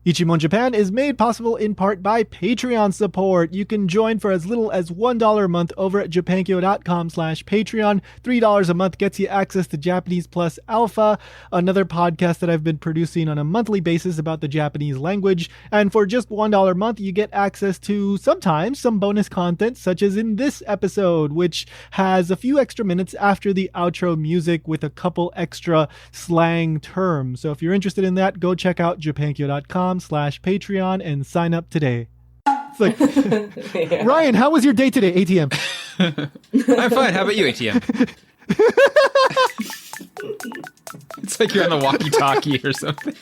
Ichimon Japan is made possible in part by Patreon support. You can join for as little as $1 a month over at japankyo.com/Patreon. $3 a month gets you access to Japanese Plus Alpha, another podcast that I've been producing on a monthly basis about the Japanese language. And for just $1 a month, you get access to sometimes some bonus content, such as in this episode, which has a few extra minutes after the outro music with a couple extra slang terms. So if you're interested in that, go check out japankyo.com/Patreon and sign up today. It's like, yeah. Ryan, how was your day today, ATM? I'm fine. How about you, ATM? It's like you're on the walkie-talkie or something.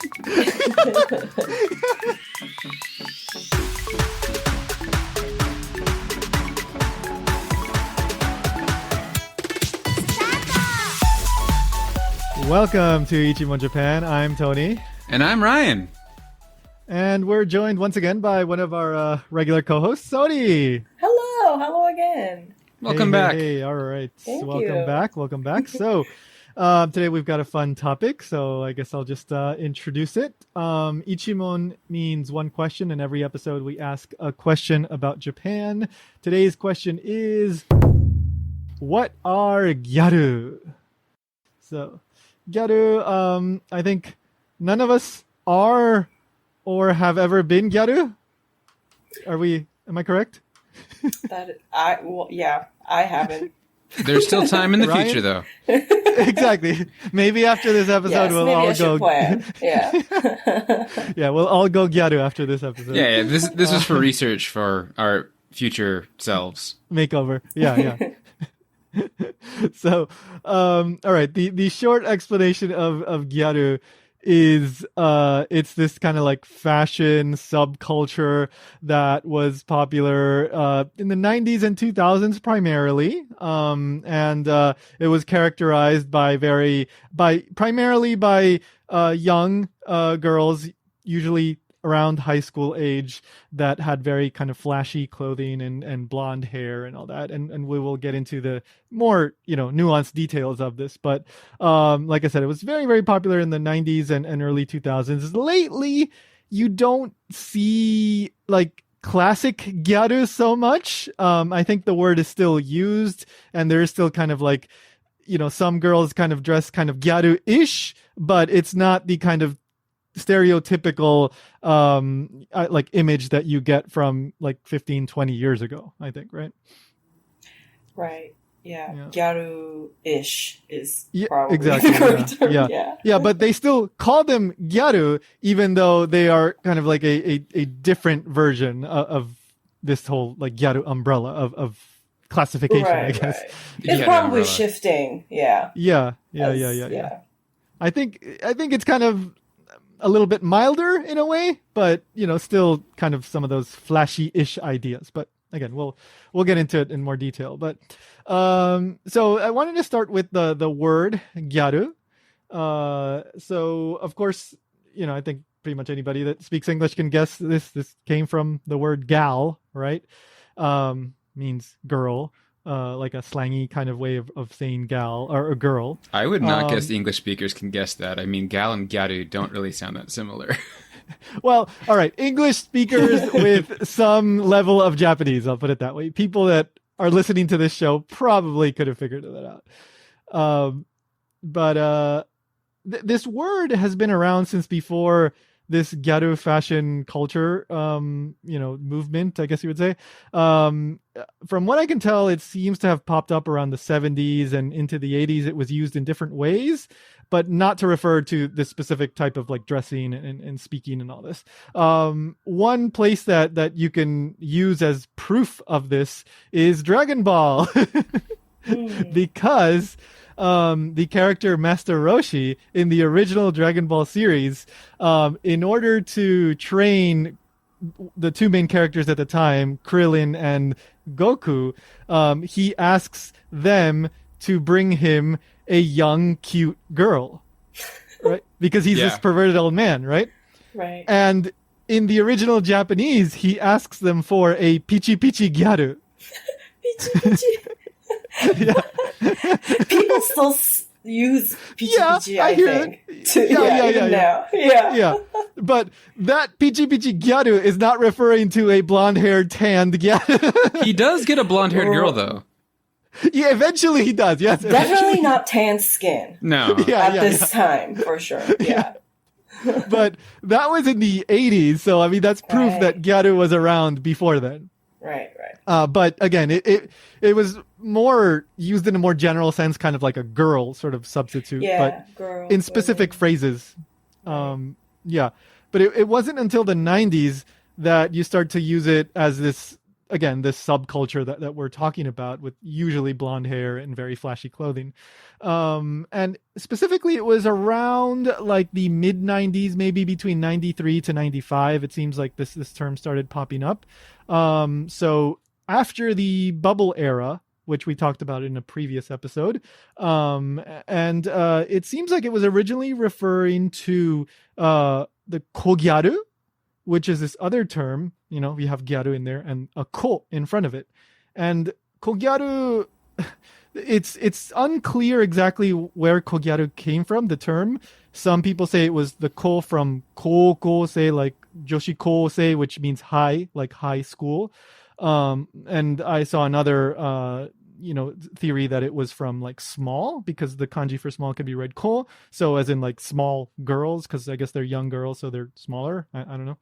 Welcome to Ichimon Japan. I'm Tony. And I'm Ryan. And we're joined once again by one of our regular co-hosts, Sony. Hello again. Welcome back. Hey, all right. Welcome back. So today we've got a fun topic, so I guess I'll just introduce it. Ichimon means one question, and every episode we ask a question about Japan. Today's question is, what are gyaru? So, gyaru, I think none of us are or have ever been gyaru. Am I correct? I haven't. There's still time in the Ryan? future, though. Exactly. Maybe after this episode, we'll all go. Plan. Yeah. Yeah, we'll all go gyaru after this episode. Yeah. This is for research for our future selves. Makeover. Yeah. So, all right. The short explanation of gyaru is it's this kind of like fashion subculture that was popular in the 90s and 2000s primarily, and it was characterized primarily by young girls, usually around high school age, that had very kind of flashy clothing and blonde hair and all that, and we will get into the more nuanced details of this, but like I said, it was very, very popular in the 90s and early 2000s. Lately you don't see like classic gyaru so much. I think the word is still used, and there is still kind of like some girls kind of dress kind of gyaru-ish, but it's not the kind of stereotypical like image that you get from like 15-20 years ago, I think, right? Yeah. Gyaru-ish is probably exactly the correct term. Yeah, but they still call them gyaru, even though they are kind of like a different version of this whole like gyaru umbrella of classification, I guess. Right. It's probably shifting. Yeah. Yeah. I think it's kind of a little bit milder in a way, but still kind of some of those flashy-ish ideas. But again, we'll get into it in more detail. But so I wanted to start with the word gyaru. So of course, I think pretty much anybody that speaks English can guess this. This came from the word gal, right? Means girl. Like a slangy kind of way of saying gal or a girl. I would not guess the English speakers can guess that. I mean, gal and gyaru don't really sound that similar. Well, all right. English speakers with some level of Japanese, I'll put it that way. People that are listening to this show probably could have figured that out. But this word has been around since before this gyaru fashion culture, movement, I guess you would say. From what I can tell, it seems to have popped up around the 70s and into the 80s. It was used in different ways, but not to refer to this specific type of like dressing and speaking and all this. One place that you can use as proof of this is Dragon Ball. Because the character Master Roshi in the original Dragon Ball series, in order to train the two main characters at the time, Krillin and Goku, he asks them to bring him a young, cute girl, right? Because he's this perverted old man, right? Right. And in the original Japanese, he asks them for a pichi pichi gyaru. Pichi pichi. Yeah. People still use Pichi Pichi, Yeah, I I hear think. it. Even now. Yeah. Yeah. But that Pichi Pichi Gyaru is not referring to a blonde-haired, tanned Gyaru. He does get a blonde-haired girl, though. Yeah, eventually he does, yes. Definitely not tan skin. No. At this time, for sure. Yeah. But that was in the 80s, so I mean that's proof that Gyaru was around before then. Right. But again, it was more used in a more general sense, kind of like a girl sort of substitute, but girl, in specific phrases. Yeah, but it wasn't until the 90s that you start to use it as this subculture that we're talking about, with usually blonde hair and very flashy clothing. And specifically, it was around like the mid 90s, maybe between 93 to 95. It seems like this term started popping up. So after the bubble era, which we talked about in a previous episode, and it seems like it was originally referring to the kogyaru, which is this other term. You know, we have gyaru in there and a ko in front of it. And kogyaru, it's unclear exactly where kogyaru came from, the term. Some people say it was the ko from koko, say like joshi ko, say, which means high, like high school. And I saw another, theory that it was from like small, because the kanji for small could be read ko. So as in like small girls, because I guess they're young girls, so they're smaller. I don't know.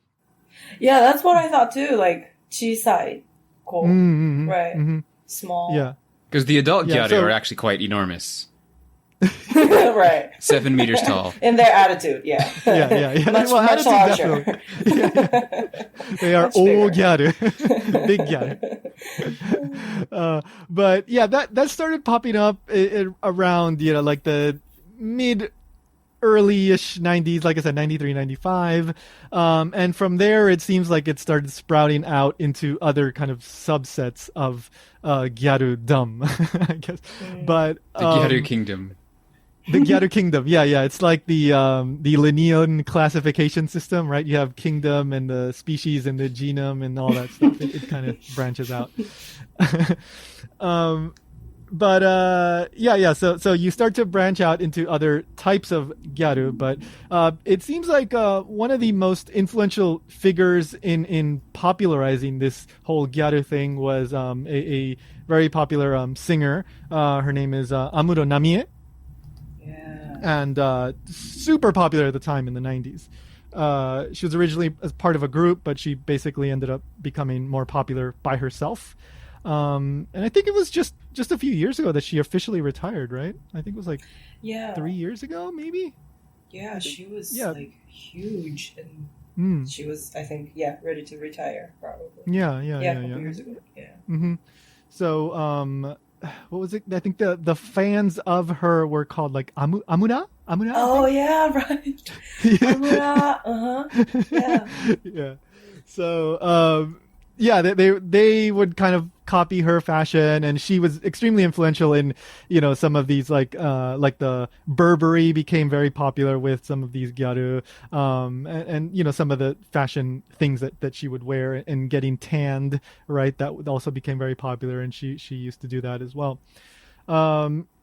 Yeah, that's what I thought too. Like chisai ko, right? Mm-hmm. Small. Yeah. Because the adult gyaru are actually quite enormous. Right. 7 meters tall. In their attitude, yeah. Yeah. Much larger. They are Much all bigger. gyaru. Big gyaru. But yeah, that started popping up around, like the mid early-ish 90s, like I said, 93, 95. And from there, it seems like it started sprouting out into other kind of subsets of gyaru-dom, I guess. But The Gyaru Kingdom. The Gyaru Kingdom, yeah. It's like the Linnean classification system, right? You have kingdom and the species and the genome and all that stuff. It kind of branches out. So you start to branch out into other types of gyaru, but it seems like one of the most influential figures in popularizing this whole gyaru thing was a very popular singer. Her name is Amuro Namie. And super popular at the time in the 90s. She was originally as part of a group, but she basically ended up becoming more popular by herself. And I think it was just a few years ago that she officially retired, right? I think it was like 3 years ago, maybe? Yeah, she was like huge, and she was, I think, ready to retire, probably. Yeah. A couple years ago, Mm-hmm. So, what was it? I think the fans of her were called like Amuna? Oh yeah, right. Amuna. Yeah. So they would kind of copy her fashion, and she was extremely influential in some of these like the Burberry became very popular with some of these gyaru, and some of the fashion things that she would wear, and getting tanned, right? That also became very popular, and she used to do that as well.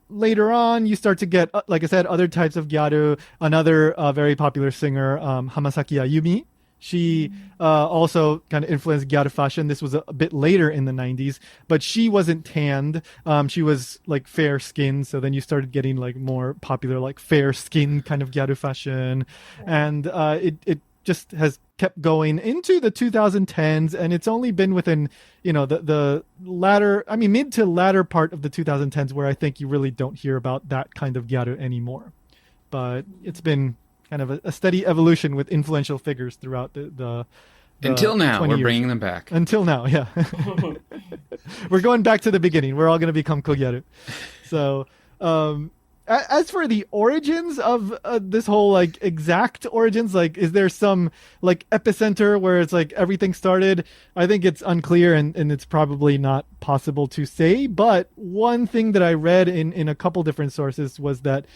Later on, you start to get, like I said, other types of gyaru. Another very popular singer, Hamasaki Ayumi. She also kind of influenced gyaru fashion. This was a bit later in the 90s, but she wasn't tanned. She was like fair skinned. So then you started getting like more popular, like fair skin kind of gyaru fashion. And it just has kept going into the 2010s. And it's only been within, the latter, mid to latter part of the 2010s where I think you really don't hear about that kind of gyaru anymore. But it's been kind of a steady evolution with influential figures throughout the until now, we're years. bringing them back. Until now, yeah. We're going back to the beginning. We're all going to become kogyaru. So, as for the origins of this whole like exact origins, like is there some like epicenter where it's like everything started? I think it's unclear, and it's probably not possible to say. But one thing that I read in a couple different sources was that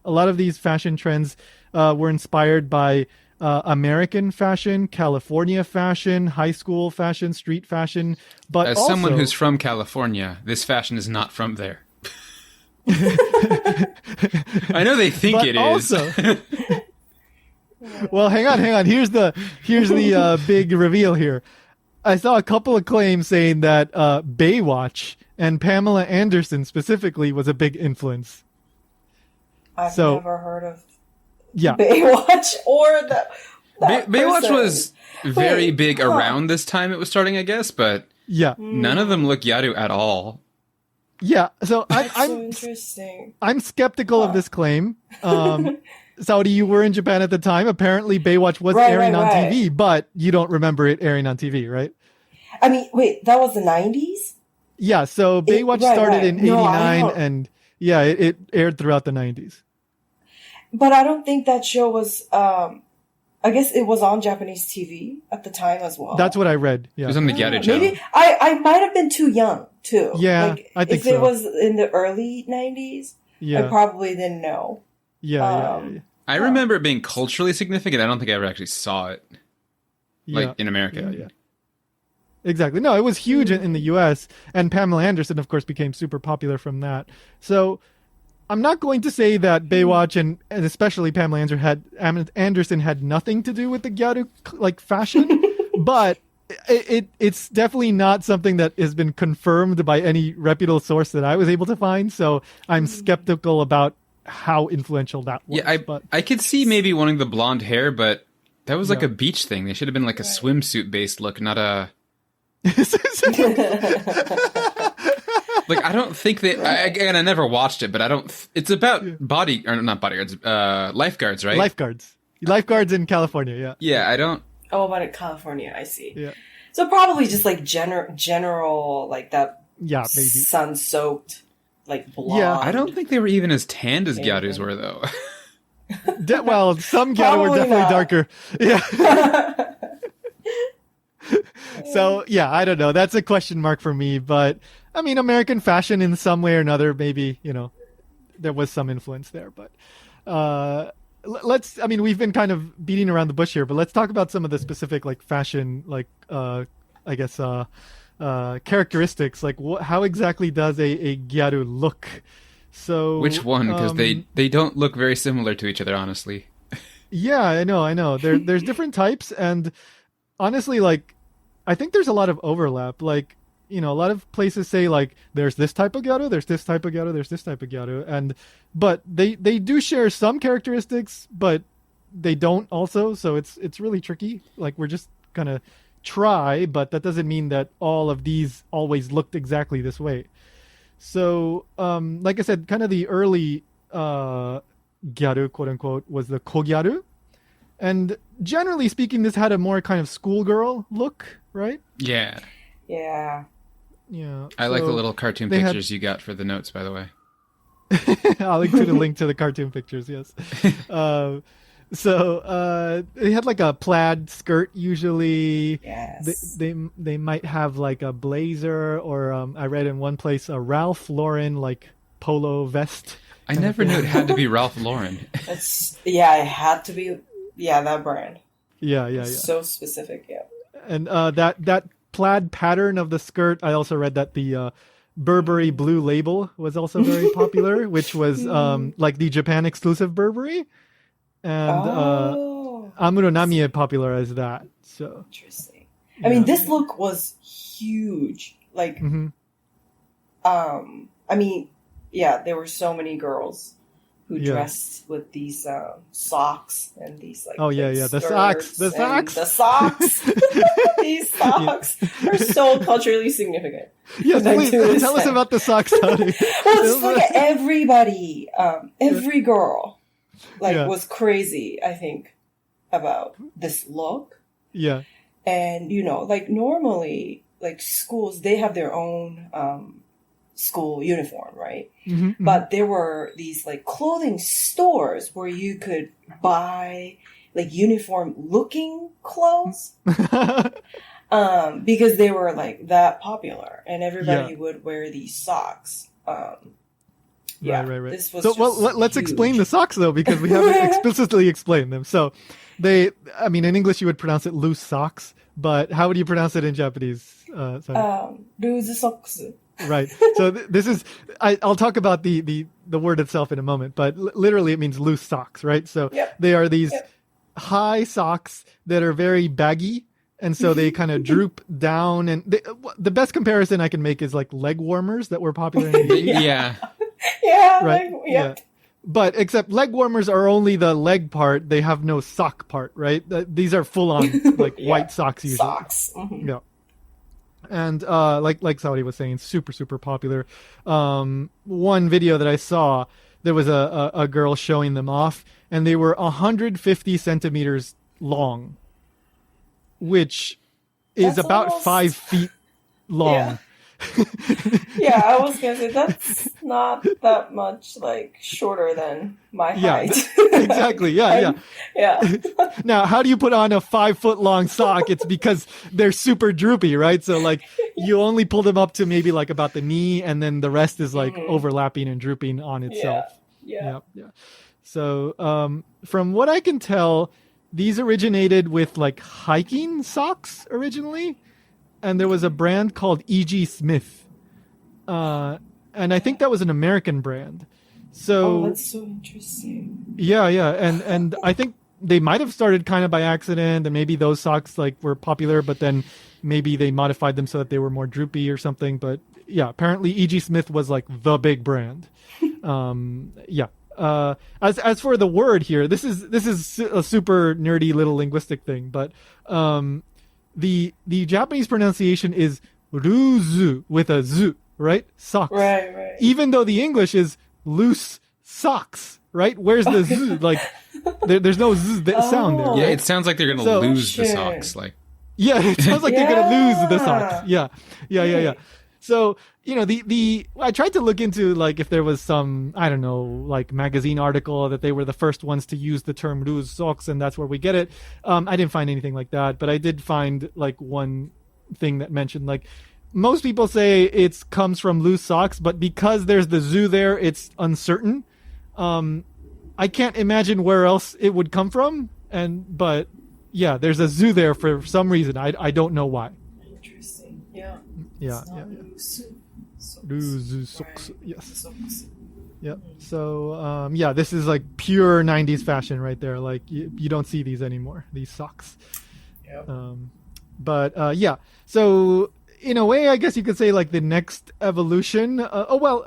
a lot of these fashion trends were inspired by American fashion, California fashion, high school fashion, street fashion. But as also, someone who's from California, this fashion is not from there. I know they think But it also- is. Well, hang on. Here's the big reveal here. I saw a couple of claims saying that Baywatch and Pamela Anderson specifically was a big influence. I've So- never heard of Yeah. Baywatch or that Baywatch person. was very Wait, big huh. around this time it was starting, I guess, but Yeah. none of them look Gyaru at all. Yeah. So That's so I'm interesting. I'm skeptical of this claim. Saudi, you were in Japan at the time. Apparently, Baywatch was Right, airing right, on right. TV, but you don't remember it airing on TV, right? I mean, wait, that was the 90s? Yeah. So Baywatch right, started right. in No, I '89, don't- and yeah, it aired throughout the '90s. But I don't think that show was, I guess it was on Japanese TV at the time as well. That's what I read. It was Yeah. on the Gyaru channel. Maybe I might have been too young too. Yeah, like, I think if it so. was in the early 90s, I Yeah. probably didn't know. Yeah. I remember it being culturally significant. I don't think I ever actually saw it, like in America. Yeah. Exactly. No, it was huge in the U.S. and Pamela Anderson, of course, became super popular from that. So I'm not going to say that Baywatch and especially Pamela Anderson had nothing to do with the Gyaru like fashion, but it's definitely not something that has been confirmed by any reputable source that I was able to find. So I'm skeptical about how influential that was. Yeah, I could see maybe wanting the blonde hair, but that was like Yeah. a beach thing. They should have been like a swimsuit based look, not a like. I don't think they. Again, I never watched it, but I don't. It's about not bodyguards, lifeguards, right? Lifeguards in California. Yeah. Yeah, I don't. Oh, about in California, I see. Yeah. So probably just like general like that Yeah. Maybe. sun-soaked like blonde. Yeah, I don't think they were even as tanned as Maybe. Gyarus were, though. Well, some Gyaru were Probably definitely not. darker. Yeah. So yeah, I don't know. That's a question mark for me. But I mean, American fashion in some way or another, maybe there was some influence there. But let's. I mean, we've been kind of beating around the bush here, but let's talk about some of the specific like fashion, like I guess characteristics. Like how exactly does a Gyaru look? So Which one? Because they don't look very similar to each other, honestly. Yeah, I know. There's different types, and honestly, like, I think there's a lot of overlap. Like, a lot of places say like, there's this type of Gyaru, there's this type of Gyaru, there's this type of Gyaru, but they do share some characteristics, but they don't also. So it's really tricky. Like, we're just gonna try, but that doesn't mean that all of these always looked exactly this way. So, like I said, kind of the early Gyaru, quote unquote, was the Kogyaru. And generally speaking, this had a more kind of schoolgirl look, right? Yeah. Yeah. Yeah. I like the little cartoon they had- pictures you got for the notes, by the way. I'll include a link to the cartoon pictures, yes. So they had like a plaid skirt usually. Yes. They might have like a blazer, or I read in one place a Ralph Lauren like polo vest. I never knew it had to be Ralph Lauren. It had to be that brand. Yeah. So specific, yeah. And that plaid pattern of the skirt, I also read that the Burberry Blue Label was also very popular, which was like the Japan exclusive Burberry. And Amuro Namie popularized that. So interesting. I mean, this look was huge. Like, I mean, there were so many girls who dressed with these socks and these like the socks. These socks are so culturally significant. Yes, please tell us about the socks, Tony. Well, it's like everybody, every girl, was crazy, I think, about this look. Yeah. And, like normally, like schools, they have their own school uniform, right? Mm-hmm. But there were these like clothing stores where you could buy like uniform looking clothes. Because they were like that popular and everybody would wear these socks. Right. This was let's explain the socks though, because we haven't explicitly explained them. So in English you would pronounce it loose socks, but how would you pronounce it in Japanese? loose socks. Right. So this is, I'll talk about the word itself in a moment, but literally it means loose socks, right? So they are these high socks that are very baggy. And so they kind of droop down. And the best comparison I can make is like leg warmers that were popular in the 80s. Yeah. Right. But except leg warmers are only the leg part. They have no sock part, right? These are full on like white socks usually. Socks. Mm-hmm. Yeah. And like Saudi was saying, super, super popular. One video that I saw, there was a girl showing them off, and they were 150 centimeters long, which is That's about almost... 5 feet long. Yeah, I was gonna say that's not that much like shorter than my height. Exactly. Yeah. Now, how do you put on a 5 foot long sock? It's because they're super droopy, right? So like you only pull them up to maybe like about the knee, and then the rest is like overlapping and drooping on itself. Yeah. So from what I can tell, these originated with like hiking socks originally. And there was a brand called E.G. Smith. And I think that was an American brand. So that's so interesting. Yeah. And I think they might have started kind of by accident, and maybe those socks like were popular, but then maybe they modified them so that they were more droopy or something. But yeah, apparently E.G. Smith was like the big brand. As for the word here, this is a super nerdy little linguistic thing, but the Japanese pronunciation is ruzu with a zu, right? Socks. Right. Even though the English is loose socks, right? Where's the zu? Like, there's no z sound there. Right? Yeah, it sounds like they're gonna lose the socks. Like, yeah, it sounds like they're gonna lose the socks. Yeah. So, you know, I tried to look into like if there was some, I don't know, like magazine article that they were the first ones to use the term loose socks, and that's where we get it. I didn't find anything like that, but I did find like one thing that mentioned like most people say it comes from loose socks, but because there's the zu there, it's uncertain. I can't imagine where else it would come from, but yeah, there's a zu there for some reason. I don't know why. Interesting. Yeah. Loose socks. Yes. Yep. So this is like pure 90s fashion right there. Like you don't see these anymore, these socks. Yep. So in a way, I guess you could say like the next evolution.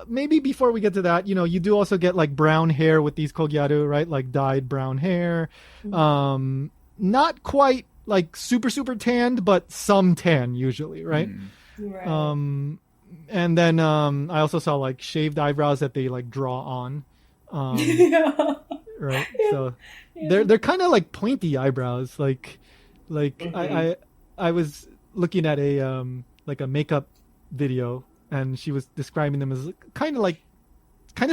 Maybe before we get to that, you know, you do also get like brown hair with these kogyaru, right? Like dyed brown hair. Mm-hmm. Not quite like super, super tanned, but some tan usually, right? Right. And then I also saw like shaved eyebrows that they like draw on. Right? So they're kind of like pointy eyebrows. Like I was looking at a like a makeup video, and she was describing them as kind of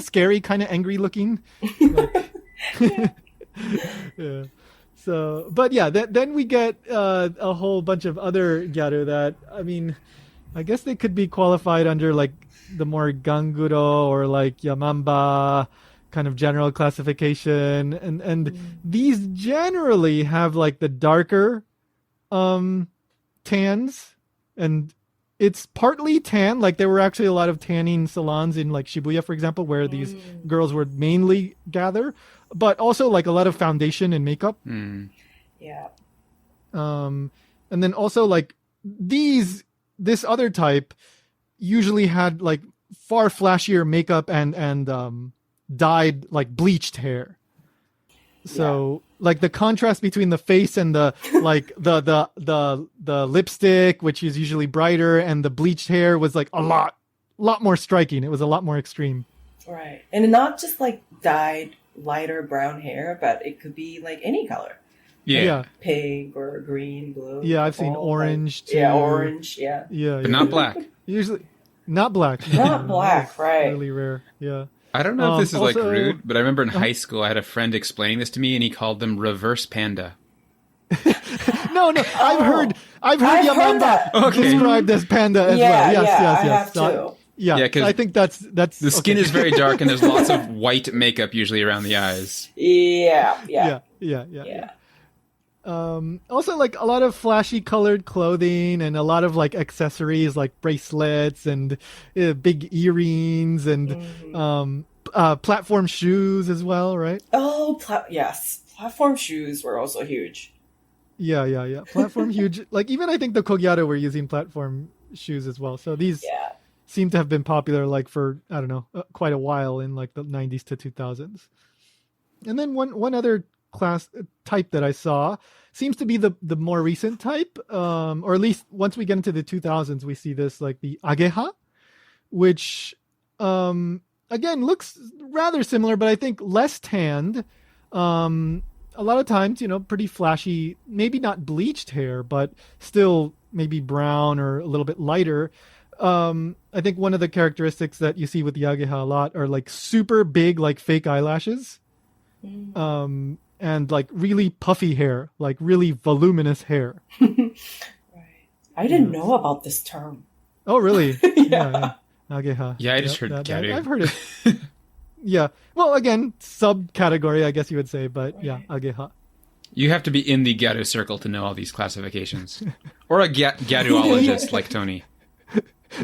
scary, kind of angry looking. Yeah. So, but yeah, then we get a whole bunch of other gyaru that, I mean, I guess they could be qualified under like the more ganguro or like Yamanba kind of general classification, and these generally have like the darker tans, and it's partly tan. Like there were actually a lot of tanning salons in like Shibuya, for example, where these girls would mainly gather, but also like a lot of foundation and makeup. Yeah. And then also like this other type usually had like far flashier makeup and dyed like bleached hair. So like the contrast between the face and the like the lipstick, which is usually brighter, and the bleached hair was like a lot more striking. It was a lot more extreme. Right. And not just like dyed lighter brown hair, but it could be like any color. Yeah. Pink or green, blue. Yeah, I've seen orange too. Yeah, orange, yeah. But not black. Usually not black. Not black, right. Really rare. Yeah. I don't know if this is also, like rude, but I remember in high school I had a friend explaining this to me, and he called them reverse panda. No, I've heard Yamanba described as panda as well. Yes. I have too. Yeah, because I think that's the skin is very dark, and there's lots of white makeup usually around the eyes. Yeah. Also, like a lot of flashy colored clothing and a lot of like accessories, like bracelets and big earrings and platform shoes as well, right? Oh, yes. Platform shoes were also huge. Yeah. Platform huge. Like even I think the Kogyaru were using platform shoes as well. So these seem to have been popular like for, I don't know, quite a while in like the 90s to 2000s. And then one other class type that I saw seems to be the more recent type, or at least once we get into the 2000s, we see this like the ageha, which again looks rather similar, but I think less tanned. A lot of times, you know, pretty flashy, maybe not bleached hair, but still maybe brown or a little bit lighter. I think one of the characteristics that you see with the ageha a lot are like super big, like fake eyelashes. And like really puffy hair, like really voluminous hair. Right. I didn't know about this term. Oh, really? Yeah. Ageha. Yeah, I just heard Gyaru. I've heard it. Yeah. Well, again, subcategory, I guess you would say, but Right. yeah, ageha. You have to be in the Gyaru circle to know all these classifications. Or a Gyaruologist like Tony.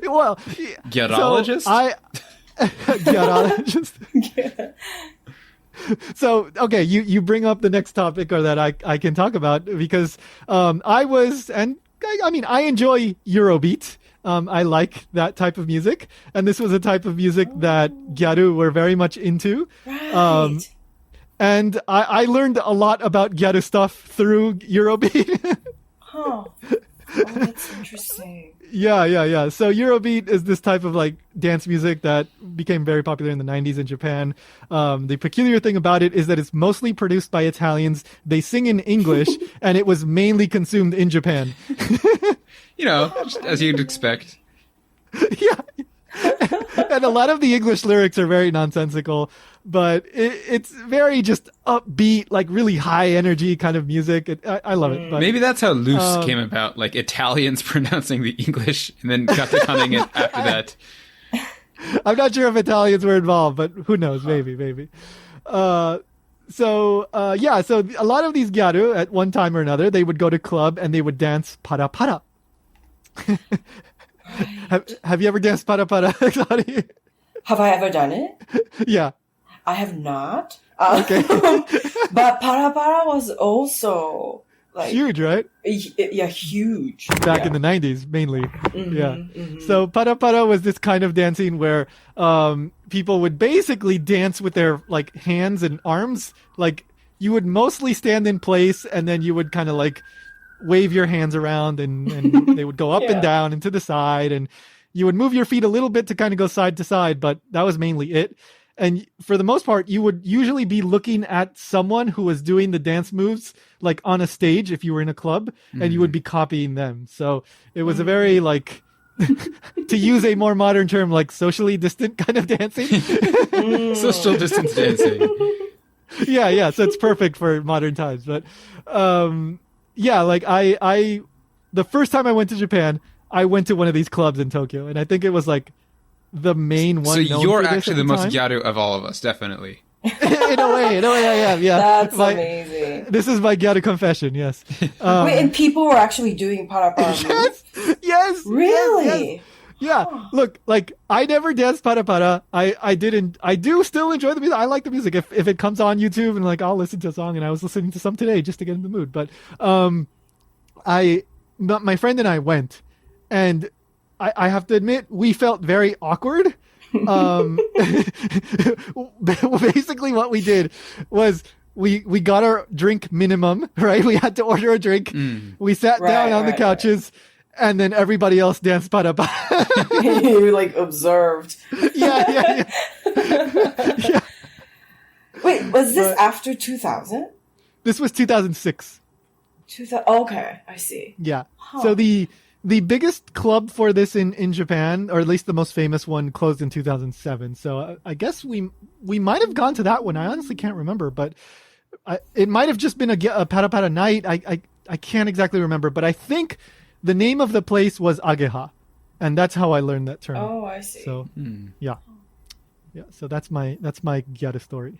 Well, Gyarologist? So Gyarologist. Yeah. So, okay, you bring up the next topic or that I can talk about because I enjoy Eurobeat. I like that type of music. And this was a type of music that Gyaru were very much into. Right. And I learned a lot about Gyaru stuff through Eurobeat. Huh. Oh, that's interesting. Yeah. So Eurobeat is this type of like dance music that became very popular in the 90s in Japan. The peculiar thing about it is that it's mostly produced by Italians. They sing in English and it was mainly consumed in Japan. You know, just as you'd expect. Yeah. And a lot of the English lyrics are very nonsensical, but it's very just upbeat, like really high energy kind of music. I love it. But, maybe that's how loose came about, like Italians pronouncing the English and then Katakana it after that. I'm not sure if Italians were involved, but who knows? Maybe. So a lot of these gyaru at one time or another, they would go to club and they would dance para para. Have you ever danced para para? Have I ever done it? Yeah. I have not. Okay. But para para was also like Huge, right? Yeah, huge. Back in the 90s, mainly. So para para was this kind of dancing where people would basically dance with their like hands and arms. Like you would mostly stand in place and then you would kind of like wave your hands around and they would go up and down and to the side and you would move your feet a little bit to kind of go side to side, but that was mainly it. And for the most part, you would usually be looking at someone who was doing the dance moves, like on a stage if you were in a club, and you would be copying them. So it was a very, like, to use a more modern term, like socially distant kind of dancing. Social distance dancing. Yeah. So it's perfect for modern times. But like I the first time I went to Japan, I went to one of these clubs in Tokyo, and I think it was like the main one. So you're for this actually at the most time. Gyaru of all of us, definitely. in a way, I am. Yeah, That's amazing. This is my Gyaru confession. Yes. Wait, and people were actually doing para para moves? Yes. Really? Yes. Yeah. Look, like I never danced para para. I do still enjoy the music. I like the music. If it comes on YouTube and like I'll listen to a song, and I was listening to some today just to get in the mood. But my friend and I went, and I have to admit we felt very awkward. Basically what we did was we got our drink minimum, right? We had to order a drink. We sat down on the couches. And then everybody else danced para para. You like observed. Yeah. Wait, was this after 2000? This was 2006. Okay, I see. Yeah. So the biggest club for this in Japan, or at least the most famous one, closed in 2007. So I guess we might have gone to that one. I honestly can't remember, but it might have just been a para para night. I can't exactly remember, but I think the name of the place was Ageha, and that's how I learned that term. Oh, I see. So yeah. So that's my Gyaru story.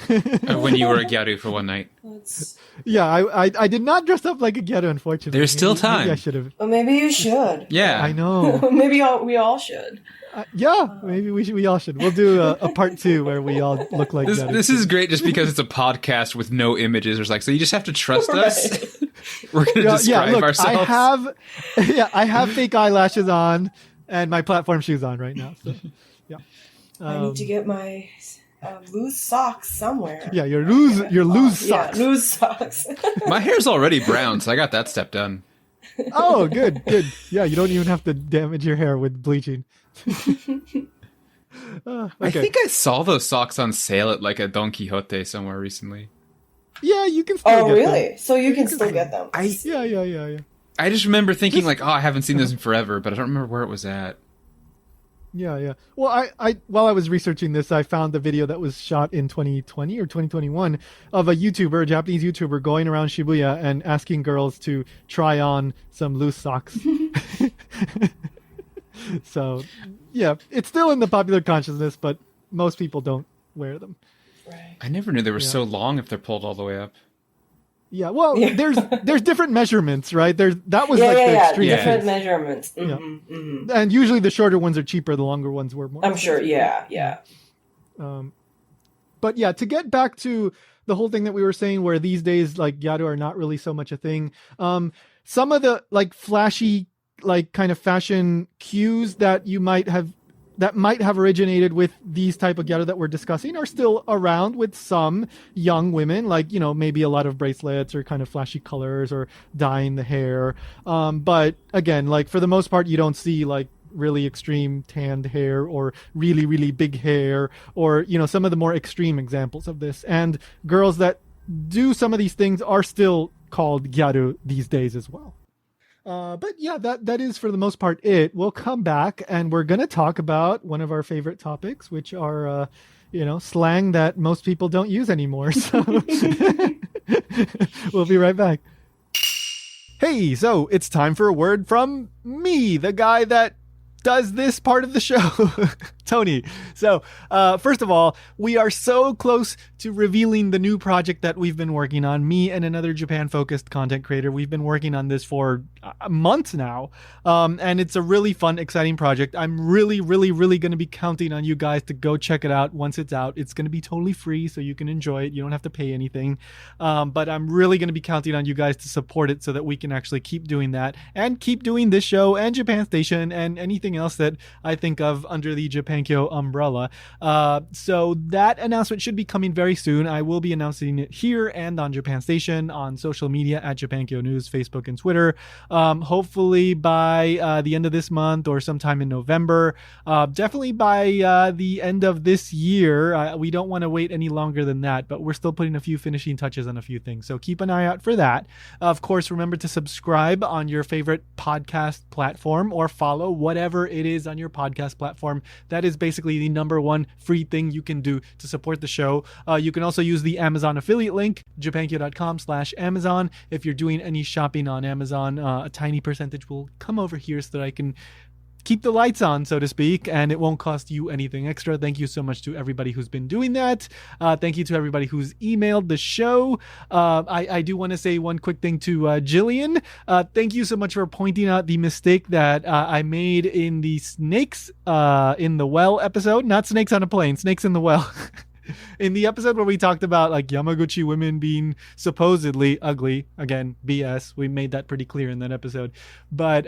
When you were a gyaru for one night. Yeah, I did not dress up like a gyaru, unfortunately. There's still time. Maybe I should have. Well, maybe you should. Yeah. I know. Maybe we all should. Yeah, maybe we all should. We'll do a part 2 where we all look like gyaru. This is great just because it's a podcast with no images. It's like, so you just have to trust us. We're going to describe look, ourselves. I have fake eyelashes on and my platform shoes on right now. So, yeah. I need to get my loose socks somewhere. Yeah, your loose socks. Yeah, loose socks. My hair's already brown, so I got that step done. Oh, good. Yeah, you don't even have to damage your hair with bleaching. Okay. I think I saw those socks on sale at like a Don Quixote somewhere recently. Yeah, you can still get really? them. So you can still get them. Yeah. I just remember thinking like, oh, I haven't seen this in forever, but I don't remember where it was at. Yeah. Well, I while I was researching this, I found the video that was shot in 2020 or 2021 of a Japanese YouTuber, going around Shibuya and asking girls to try on some loose socks. So, yeah, it's still in the popular consciousness, but most people don't wear them. Right. I never knew they were so long if they're pulled all the way up. Yeah, well, there's different measurements, right? That was the extreme different case. measurements. And usually the shorter ones are cheaper, the longer ones were more. I'm sure, yeah. But yeah, to get back to the whole thing that we were saying, where these days like gyaru are not really so much a thing. Some of the like flashy, like kind of fashion cues that might have originated with these type of gyaru that we're discussing are still around with some young women, like, you know, maybe a lot of bracelets or kind of flashy colors or dyeing the hair. But again, like for the most part, you don't see like really extreme tanned hair or really, really big hair or, you know, some of the more extreme examples of this. And girls that do some of these things are still called gyaru these days as well. But yeah, that is for the most part it. We'll come back and we're going to talk about one of our favorite topics, which are, slang that most people don't use anymore. So we'll be right back. Hey, so it's time for a word from me, the guy that does this part of the show, Tony. So, first of all, we are so close to revealing the new project that we've been working on. Me and another Japan-focused content creator. We've been working on this for months now. And it's a really fun, exciting project. I'm really, really, really going to be counting on you guys to go check it out once it's out. It's going to be totally free, so you can enjoy it. You don't have to pay anything. But I'm really going to be counting on you guys to support it so that we can actually keep doing that and keep doing this show and Japan Station and anything else that I think of under the Japankyo umbrella. So that announcement should be coming very soon. I will be announcing it here and on Japan Station, on social media at Japankyo News, Facebook and Twitter. Hopefully by the end of this month or sometime in November. Definitely by the end of this year. We don't want to wait any longer than that, but we're still putting a few finishing touches on a few things. So keep an eye out for that. Of course, remember to subscribe on your favorite podcast platform or follow whatever it is on your podcast platform. That is basically the number one free thing you can do to support the show. You can also use the Amazon affiliate link, japankyo.com/Amazon. If you're doing any shopping on Amazon, a tiny percentage will come over here so that I can keep the lights on, so to speak, and it won't cost you anything extra. Thank you so much to everybody who's been doing that. Thank you to everybody who's emailed the show. I do want to say one quick thing to Jillian. Thank you so much for pointing out the mistake that I made in the snakes in the well episode. Not snakes on a plane, snakes in the well. In the episode where we talked about like Yamaguchi women being supposedly ugly, again, BS, we made that pretty clear in that episode. But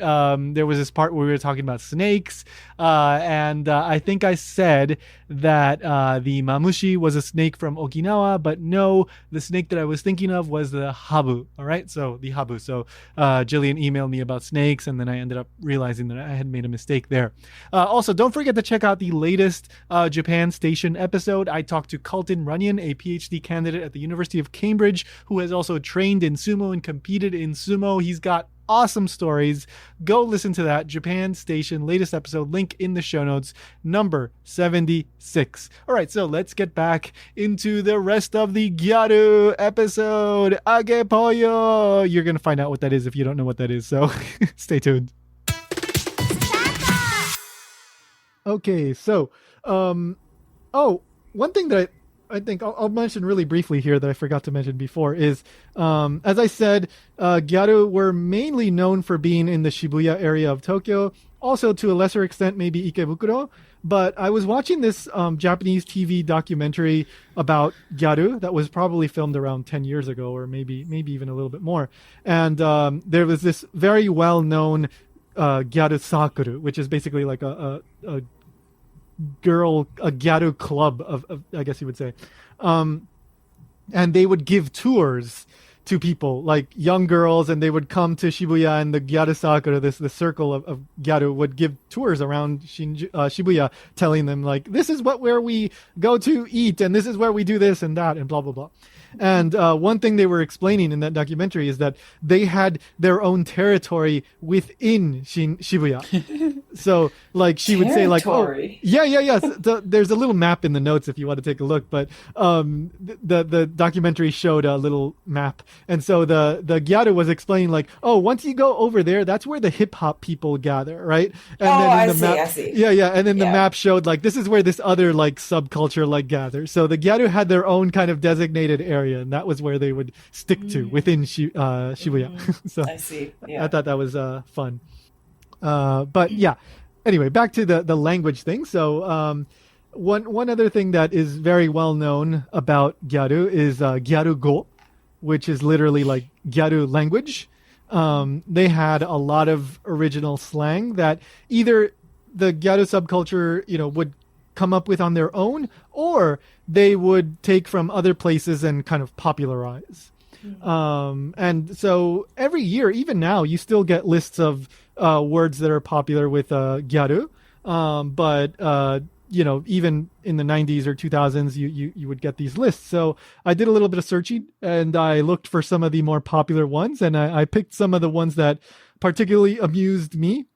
there was this part where we were talking about snakes, and I think I said that the mamushi was a snake from Okinawa, but no, the snake that I was thinking of was the habu. All right, so the habu. So Jillian emailed me about snakes, and then I ended up realizing that I had made a mistake there. Also, don't forget to check out the latest Japan Station episode. I talked to Colton Runyan, a PhD candidate at the University of Cambridge, who has also trained in sumo and competed in sumo. He's got awesome stories. Go listen to that Japan Station latest episode, link in the show notes, number 76. All right, so let's get back into the rest of the Gyaru episode. Age pollo. You're going to find out what that is if you don't know what that is, so stay tuned. Okay, so one thing that I think I'll mention really briefly here that I forgot to mention before is, as I said, Gyaru were mainly known for being in the Shibuya area of Tokyo, also to a lesser extent maybe Ikebukuro. But I was watching this Japanese TV documentary about Gyaru that was probably filmed around 10 years ago, or maybe even a little bit more. And there was this very well-known Gyaru Sakuru, which is basically like a Gyaru club of I guess you would say. And they would give tours to people, like young girls, and they would come to Shibuya, and the Gyaru Sakura, the circle of Gyaru, would give tours around Shibuya, telling them, like, this is where we go to eat, and this is where we do this and that, and blah, blah, blah. And one thing they were explaining in that documentary is that they had their own territory within Shibuya. So, like, she would say, like, oh, yeah. So, there's a little map in the notes if you want to take a look. But the documentary showed a little map. And so the Gyaru was explaining, like, oh, once you go over there, that's where the hip-hop people gather, right? And I see. Yeah. And then the map showed, like, this is where this other, like, subculture, like, gathers. So the Gyaru had their own kind of designated area, and that was where they would stick to within Shibuya. So I see. Yeah. I thought that was fun. But yeah, anyway, back to the language thing. So one other thing that is very well known about Gyaru is Gyaru-go, which is literally like Gyaru language. They had a lot of original slang that either the Gyaru subculture, would come up with on their own, or they would take from other places and kind of popularize. And so every year, even now, you still get lists of words that are popular with Gyaru. But even in the 90s or 2000s, you would get these lists. So I did a little bit of searching, and I looked for some of the more popular ones, and I picked some of the ones that particularly amused me.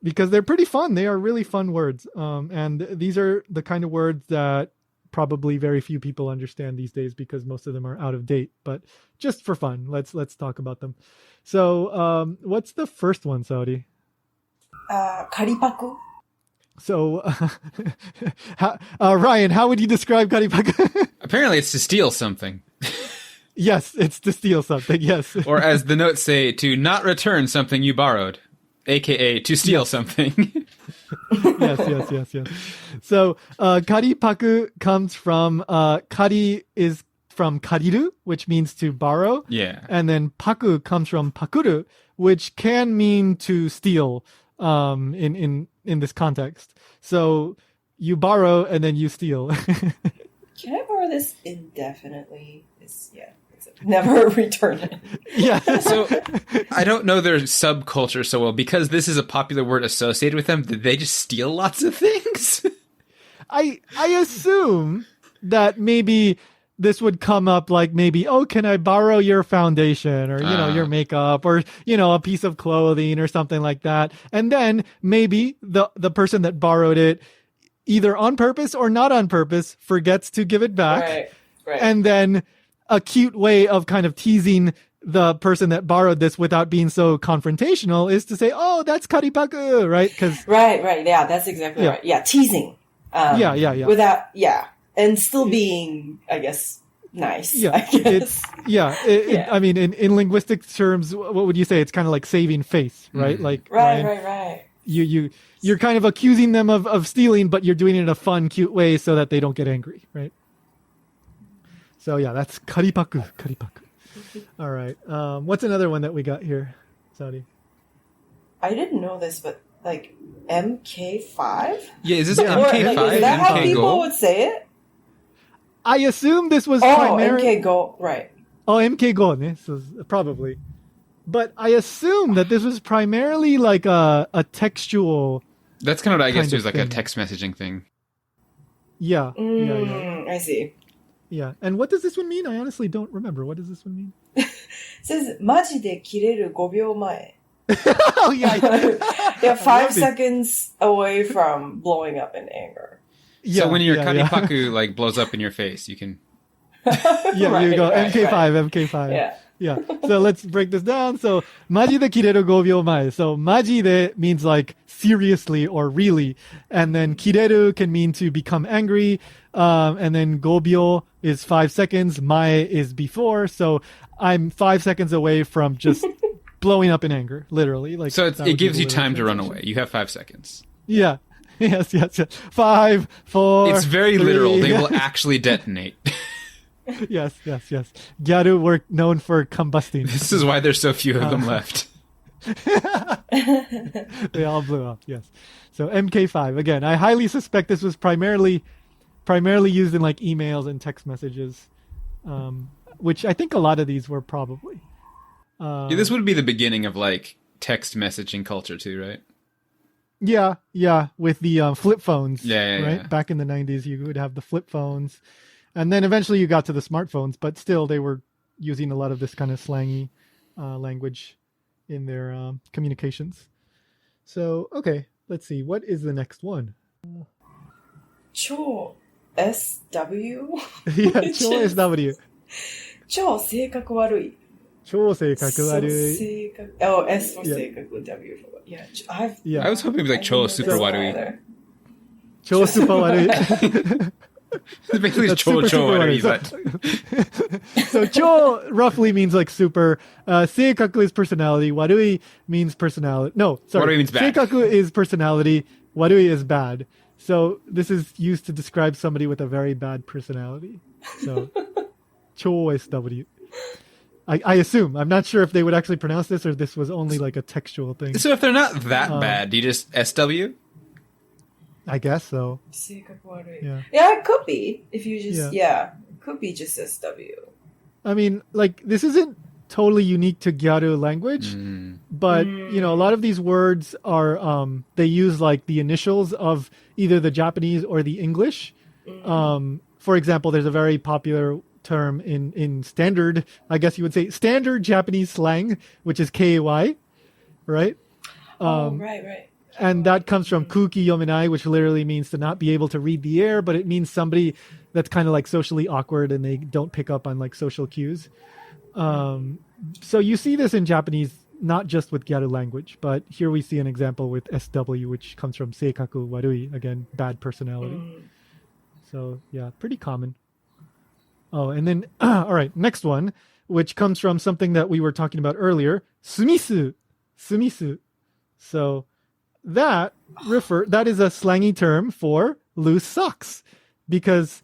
Because they're pretty fun. They are really fun words. And these are the kind of words that probably very few people understand these days because most of them are out of date. But just for fun, let's talk about them. So what's the first one, Saudi? Karipaku. So Ryan, how would you describe karipaku? Apparently it's to steal something. Yes, it's to steal something, yes. Or as the notes say, to not return something you borrowed. AKA to steal something. Yes. So, karipaku comes from, kari is from kariru, which means to borrow. Yeah. And then paku comes from pakuru, which can mean to steal, in this context. So, you borrow and then you steal. Can I borrow this indefinitely? Never return it. Yeah. So I don't know their subculture so well. Because this is a popular word associated with them, did they just steal lots of things? I assume that maybe this would come up like maybe, oh, can I borrow your foundation or, your makeup or, a piece of clothing or something like that. And then maybe the person that borrowed it, either on purpose or not on purpose, forgets to give it back. Right. And then a cute way of kind of teasing the person that borrowed this without being so confrontational is to say, oh, that's karipaku, right? Right. Yeah, that's exactly right. Yeah, teasing. Yeah. Without, and still being, I guess, nice. Yeah, I guess. I mean, in linguistic terms, what would you say? It's kind of like saving face, right? Like, Right. You're kind of accusing them of stealing, but you're doing it in a fun, cute way so that they don't get angry, right? So yeah, that's karipaku. All right. What's another one that we got here, Saudi? I didn't know this, but like MK5? Yeah, is this MK5? Like, is that how MK people Go? would say it? I assume this was primarily... MK Go, right. Oh, MK Go, so probably. But I assume that this was primarily like a textual... That's kind of what I guess it was like a text messaging thing. Yeah. I see. Yeah. And what does this one mean? I honestly don't remember. What does this one mean? It says, マジで切れる5秒前. Oh, yeah. Yeah, 5 seconds away from blowing up in anger. So when your karipaku like blows up in your face, you can... You go MK5. Yeah. Yeah. So let's break this down. So, マジで切れる5秒前. So, マジで means like seriously or really. And then 切れる can mean to become angry. And then 5秒 is 5 seconds. 前 is before. So, I'm 5 seconds away from just blowing up in anger, literally. Like, So it gives you time to run away. You have 5 seconds. Yeah. Yes. 5, 4. It's very 3. literal. They will actually detonate. Yes. Gyaru were known for combusting. This is why there's so few of them left. They all blew up, yes. So MK5, again, I highly suspect this was primarily used in like emails and text messages, which I think a lot of these were probably. Yeah, this would be the beginning of like text messaging culture too, right? Yeah, with the flip phones. Yeah, right? yeah. Back in the 90s, you would have the flip phones. And then eventually you got to the smartphones, but still they were using a lot of this kind of slangy language in their communications. So, okay, let's see. What is the next one? 超 SW? Yeah, 超 SW. 超性格悪い。超性格悪い。性格 Oh, S for Yeah. 性格 W for yeah. Yeah. I was hoping it was like Cho Super Warui. 超スーパー悪い。Basically, it's That's Cho super, Cho super Warui, worried. but So, 超 roughly means like super. 性格 is personality. 悪い means personality. No, sorry. Warui means bad. 性格 is personality. 悪い is bad. So, this is used to describe somebody with a very bad personality. So, 超 SW. I assume. I'm not sure if they would actually pronounce this or this was only like a textual thing. so if they're not that bad, do you just SW? I guess so. 性格悪い。 Yeah. Yeah, it could be. If you just, Yeah. it could be just SW. I mean, like, this isn't totally unique to Gyaru language, but, you know, a lot of these words are, they use, like, the initials of either the Japanese or the English. For example, there's a very popular term in standard, I guess you would say, standard Japanese slang, which is KY, right? Right. And that comes from kuki yomenai, which literally means to not be able to read the air, but it means somebody that's kind of like socially awkward and they don't pick up on like social cues. So you see this in Japanese, not just with Gyaru language, but here we see an example with SW, which comes from seikaku warui, again, bad personality. So yeah, pretty common. Oh, and then, all right, next one, which comes from something that we were talking about earlier, sumisu. So that is a slangy term for loose socks, because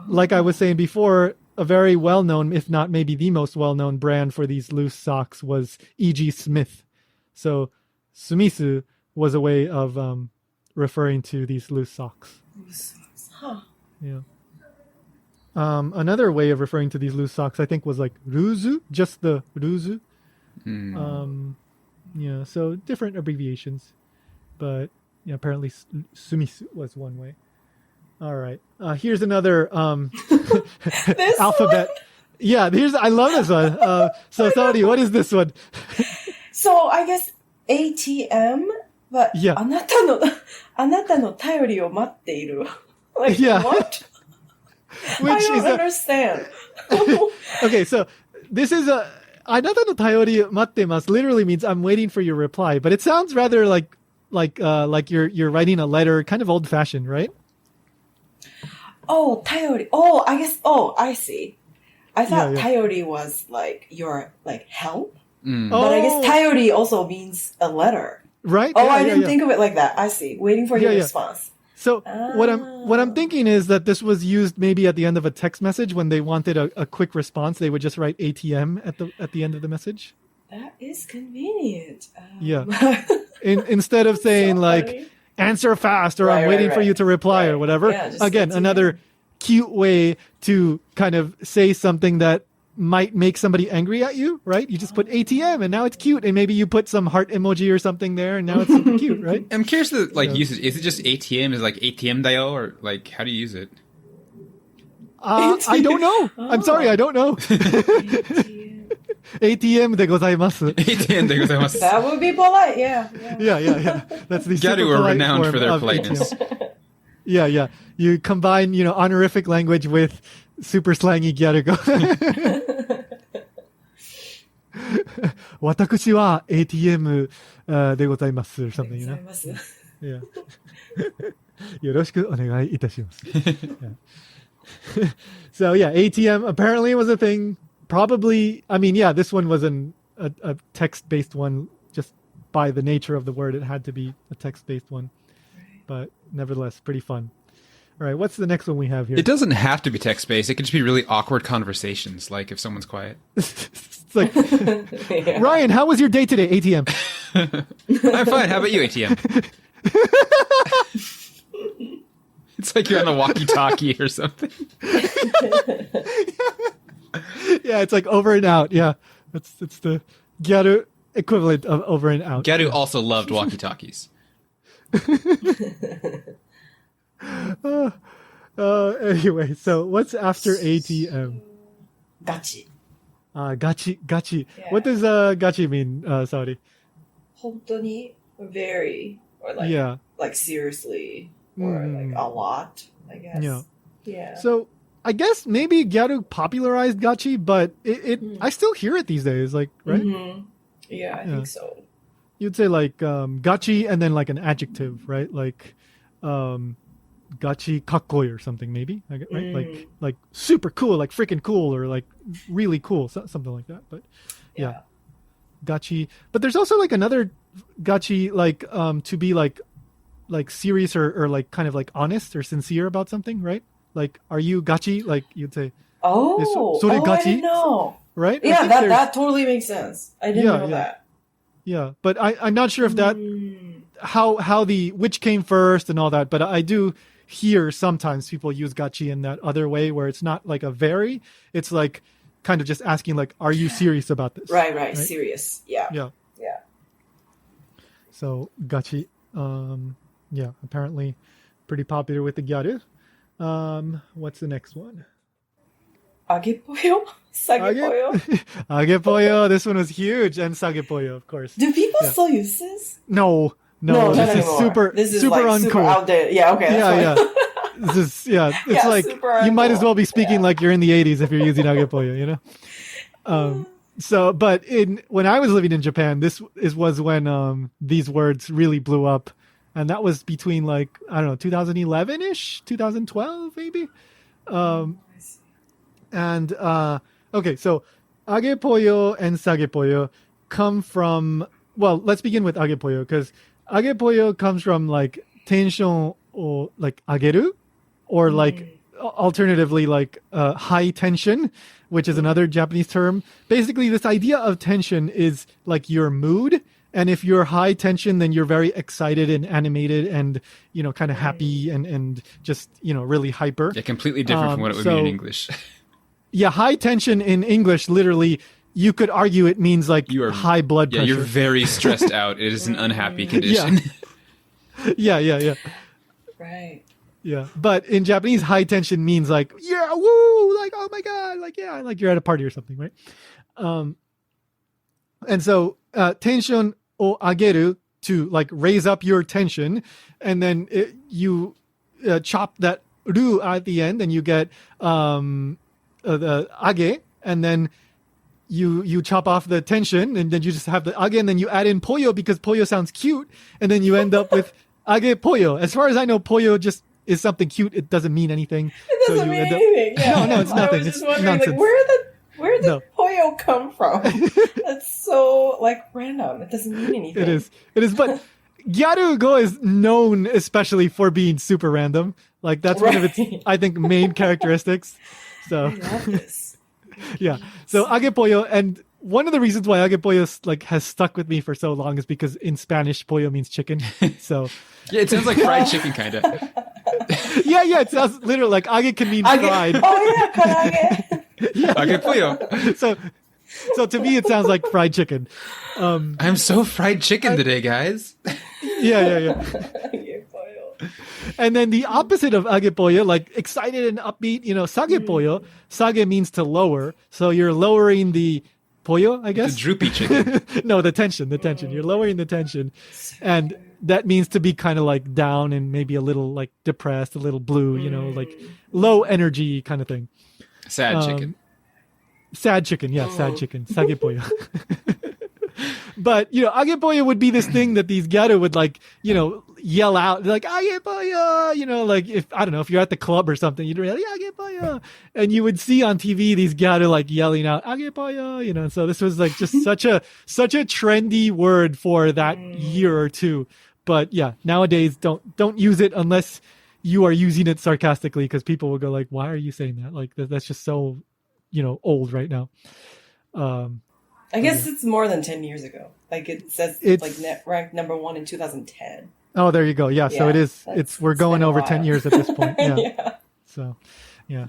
like I was saying before, a very well-known, if not maybe the most well-known brand for these loose socks was E.G. Smith. So sumisu was a way of referring to these loose socks. Huh. Yeah. Another way of referring to these loose socks, I think, was like ruzu, just the ruzu. Yeah, so different abbreviations. But yeah, apparently sumisu was one way. All right. Here's another alphabet. Yeah, I love this one. So, Saudi, what is this one? So, I guess ATM, but Yeah. あなたの頼りを待っている. Like, Yeah. what? I Which don't is understand. okay, so this is a あなたの頼り待ってます literally means I'm waiting for your reply, but it sounds rather like you're writing a letter, kind of old fashioned, right? Oh, 頼り. Oh, I guess. Oh, I see. I thought Yeah. 頼り was like your like help, Oh, but I guess 頼り also means a letter. right? Oh, Yeah, I yeah, didn't yeah. think of it like that. I see. Waiting for your Yeah. response. So what I'm thinking is that this was used maybe at the end of a text message when they wanted a quick response. They would just write ATM at the end of the message. That is convenient. Yeah. Instead of saying So like funny. answer fast or I'm Right, waiting for right. you to reply or Right. whatever. Yeah, just Again, ATM. another cute way to kind of say something that might make somebody angry at you, right? You just put ATM and now it's cute, and maybe you put some heart emoji or something there and now it's super cute, right? I'm curious the usage. Is it just ATM? Is it like ATM dayo, or like how do you use it? I don't know. I'm sorry, I don't know. ATM でございます. ATM でございます. That would be polite. Yeah. Yeah. That's the super Gyaru are polite renowned form for their of politeness. ATM. Yeah. You combine, honorific language with super slangy Gyaru. 私は ATM でございます or something, you know? Yeah. よろしくお願いいたします。Yeah. So yeah, ATM apparently was a thing. Probably, I mean, yeah, this one was a text-based one. Just by the nature of the word, it had to be a text-based one. But nevertheless, pretty fun. All right, what's the next one we have here? It doesn't have to be text-based. It could just be really awkward conversations, like if someone's quiet. It's like, Ryan, how was your day today, ATM? I'm fine. How about you, ATM? It's like you're on the walkie-talkie or something. Yeah, it's like over and out. Yeah, it's the Gyaru equivalent of over and out. Gyaru also loved walkie-talkies. Anyway, so what's after ATM? Gachi. Gachi. Yeah. What does gachi mean, Saudi? 本当に very or like Yeah. like seriously or like a lot, I guess. Yeah. Yeah. So I guess maybe Gyaru popularized gachi, but I still hear it these days, like, right? Mm-hmm. Yeah, I think so. You'd say like gachi and then like an adjective, right? Like gachi kakkoi or something, maybe, right? Like super cool, like freaking cool, or like really cool, something like that. But yeah. Gachi. But there's also like another gachi, like to be like serious or like kind of like honest or sincere about something, right? Like, are you gachi? Like you'd say, sore gachi? I didn't know. Right? Yeah, that totally makes sense. I didn't know that. Yeah, but I'm not sure if that how which came first and all that, but I do hear sometimes people use gachi in that other way where it's not like a very, it's like kind of just asking like, are you serious about this? Right. Serious. Yeah. Yeah. So gachi, apparently pretty popular with the Gyaru. What's the next one? Agepoyo? Sagepoyo? Agepoyo. This one was huge, and sagepoyo, of course. Do people still use this? No, not this is anymore. This is super like uncool. Super outdated. Yeah, okay. Yeah. This is it's like you might as well be speaking like you're in the 80s if you're using agepoyo, you know. So, but when I was living in Japan, this was when these words really blew up, and that was between like, I don't know, 2011-ish, 2012 maybe. And okay, so agepoyo and sagepoyo come from, well, let's begin with agepoyo, because agepoyo comes from like tension or like ageru, or like alternatively like high tension, which is another Japanese term. Basically, this idea of tension is like your mood. And if you're high tension, then you're very excited and animated and, you know, kind of happy and just, you know, really hyper. Yeah, completely different from what it would mean in English. Yeah, high tension in English, literally, you could argue it means like you are, high blood pressure. Yeah, you're very stressed out. It is an unhappy condition. Yeah. Right. Yeah, but in Japanese, high tension means like, yeah, woo, like, oh my God, like, yeah, like you're at a party or something, right? And so tension o ageru, to like raise up your tension, and then you chop that ru at the end, and you get the age, and then you chop off the tension, and then you just have the age, and then you add in poyo because poyo sounds cute, and then you end up with age poyo. As far as I know, poyo just is something cute. It doesn't mean anything. It doesn't mean anything. Yeah. No, it's nothing. I was just it's wondering, nonsense. like, where did poyo come from? That's so like random. It doesn't mean anything. It is. But Gyaru is known especially for being super random. Like that's one of its, I think, main characteristics. So I love this. Yeah. So agepoyo, and one of the reasons why agepoyo like has stuck with me for so long is because in Spanish pollo means chicken. So yeah, it sounds like fried chicken kind of. Yeah, it sounds literally like age can mean fried. Oh yeah, karage. Yeah. Agepoyo. So to me it sounds like fried chicken. I'm so fried chicken today, guys. Yeah. And then the opposite of agepoyo, like excited and upbeat, you know, sagepoyo. Sage means to lower, so you're lowering the poyo, I guess. The droopy chicken. No, the tension. You're lowering the tension, and that means to be kind of like down and maybe a little like depressed, a little blue, you know, like low energy kind of thing. Sad chicken. sad chicken. Yeah, sad chicken. Sagepoyo. But, agepoyo would be this thing that these gyaru would like, yell out like, agepoyo, like if, I don't know, if you're at the club or something, you'd really, agepoyo. And you would see on TV these gyaru like yelling out, agepoyo, so this was like just such a trendy word for that year or two. But yeah, nowadays don't use it unless you are using it sarcastically, because people will go like, why are you saying that? Like that's just so, old right now. I guess it's more than 10 years ago. Like it says it's like ranked number 1 in 2010. Oh, there you go. Yeah. So it is. We're going over 10 years at this point. Yeah. Yeah. So, yeah.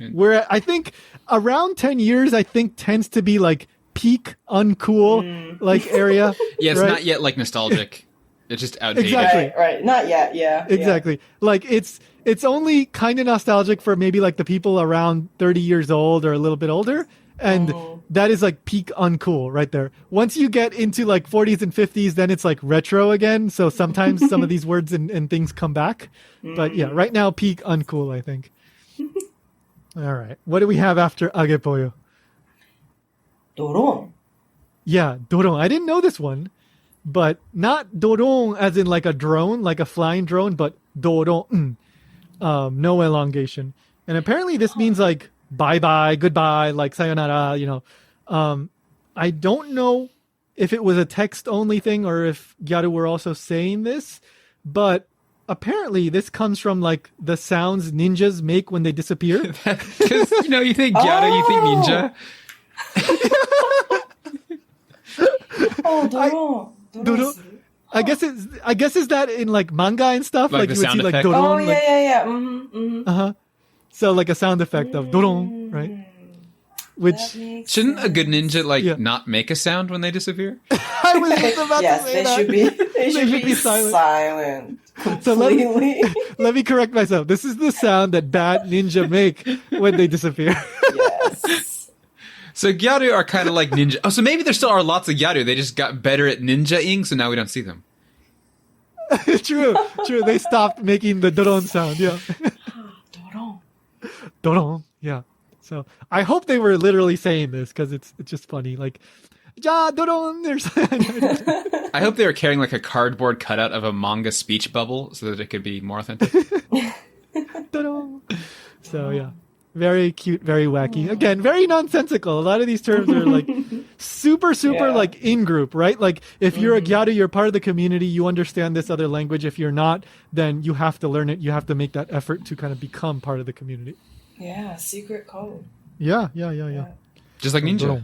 I think around 10 years, I think tends to be like peak uncool like area. Yeah. It's right? not yet like nostalgic. It's just outdated. Exactly. Right. Not yet. Yeah. Exactly. Yeah. Like it's only kind of nostalgic for maybe like the people around 30 years old or a little bit older. And that is like peak uncool right there. Once you get into like 40s and 50s, then it's like retro again. So sometimes some of these words and things come back. But yeah, right now, peak uncool, I think. All right. What do we have after agepoyo? Doron. Yeah, doron. I didn't know this one, but not doron as in like a drone, like a flying drone, but doron. No elongation. And apparently this means like bye-bye, goodbye, like sayonara, I don't know if it was a text-only thing or if gyaru were also saying this, but apparently this comes from like the sounds ninjas make when they disappear. Because, you think gyaru, you think ninja. Doron. I guess is that in like manga and stuff? Like the you would sound see like effect? doron. Yeah. Mm-hmm, mm-hmm. Uh-huh. So like a sound effect of doron, right? Which shouldn't a good ninja not make a sound when they disappear? I was just about to say that. They should be silent. So let me correct myself. This is the sound that bad ninja make when they disappear. Yes. So gyaru are kind of like ninja. Oh, so maybe there still are lots of gyaru. They just got better at ninja-ing, so now we don't see them. True. They stopped making the doron sound. Yeah. Doron. Yeah. So I hope they were literally saying this because it's just funny. Like, ja doron. I hope they were carrying like a cardboard cutout of a manga speech bubble so that it could be more authentic. Doron. So yeah, very cute, very wacky. Again, very nonsensical. A lot of these terms are like super like in group, right? Like if you're a gyaru, you're part of the community. You understand this other language. If you're not, then you have to learn it. You have to make that effort to kind of become part of the community. Yeah, secret code. Yeah. Just like ninja.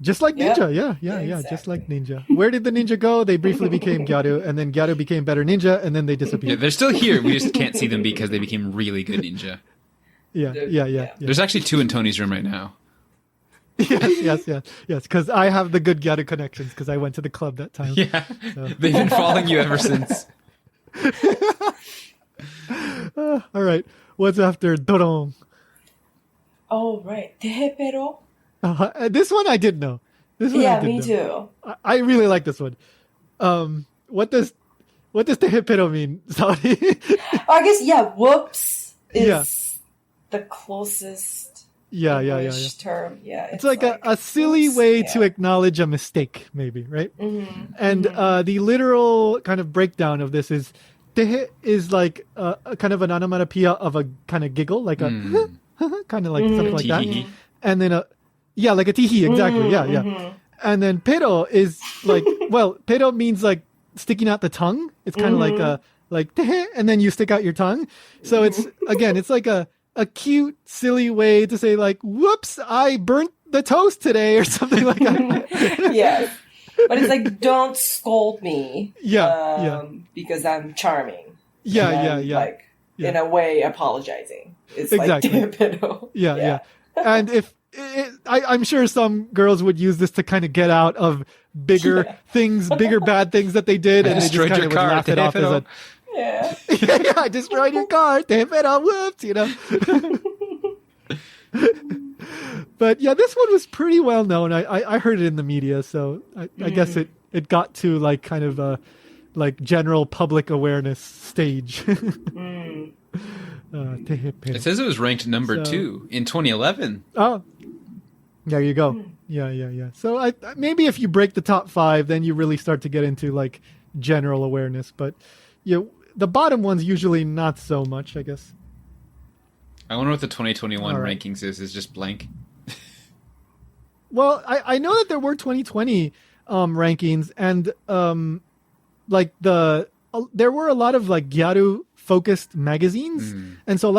Just like ninja, yeah. Exactly. Just like ninja. Where did the ninja go? They briefly became gyaru, and then gyaru became better ninja, and then they Yeah, disappeared. they're still here. We just can't see them because they became really good ninja. Yeah. There's actually 2 in Tony's room right now. Yes. Because I have the good gyaru connections because I went to the club that time. Yeah, So. they've been following you ever since. All right. What's after doron? Oh, right. Tehepero? This one I did know. Me too. I really like this one. What does tehepero mean? Sorry. I guess, whoops is the closest English term. Yeah, it's like a silly whoops. way to acknowledge a mistake, maybe, right? Mm-hmm. And the literal kind of breakdown of this is tehe is like a kind of an onomatopoeia of a kind of giggle, like a kind of like something like that. And then like a tihi, exactly. Yeah. And then pero is like, pero means like sticking out the tongue. It's kind of like tehe, and then you stick out your tongue. So it's like a cute, silly way to say like, whoops, I burnt the toast today or something like that. Yes. But it's like, don't scold me. Because I'm charming. Yeah. Like, in a way, apologizing. It's exactly. like pero. Yeah. And if I'm sure some girls would use this to kind of get out of bigger bad things that they did, and they just kind of would laugh it off as a I destroyed your car. Whoops, But yeah, this one was pretty well known. I heard it in the media, so I guess it got to like kind of a like general public awareness stage. It says it was ranked number 2 in 2011. Oh, There you go. Yeah. So maybe if you break the top 5, then you really start to get into like general awareness. But the bottom ones usually not so much, I guess. I wonder what the 2021 rankings is. Is just blank. Well, I know that there were 2020 rankings, and there were a lot of like Gyaru focused magazines, and so a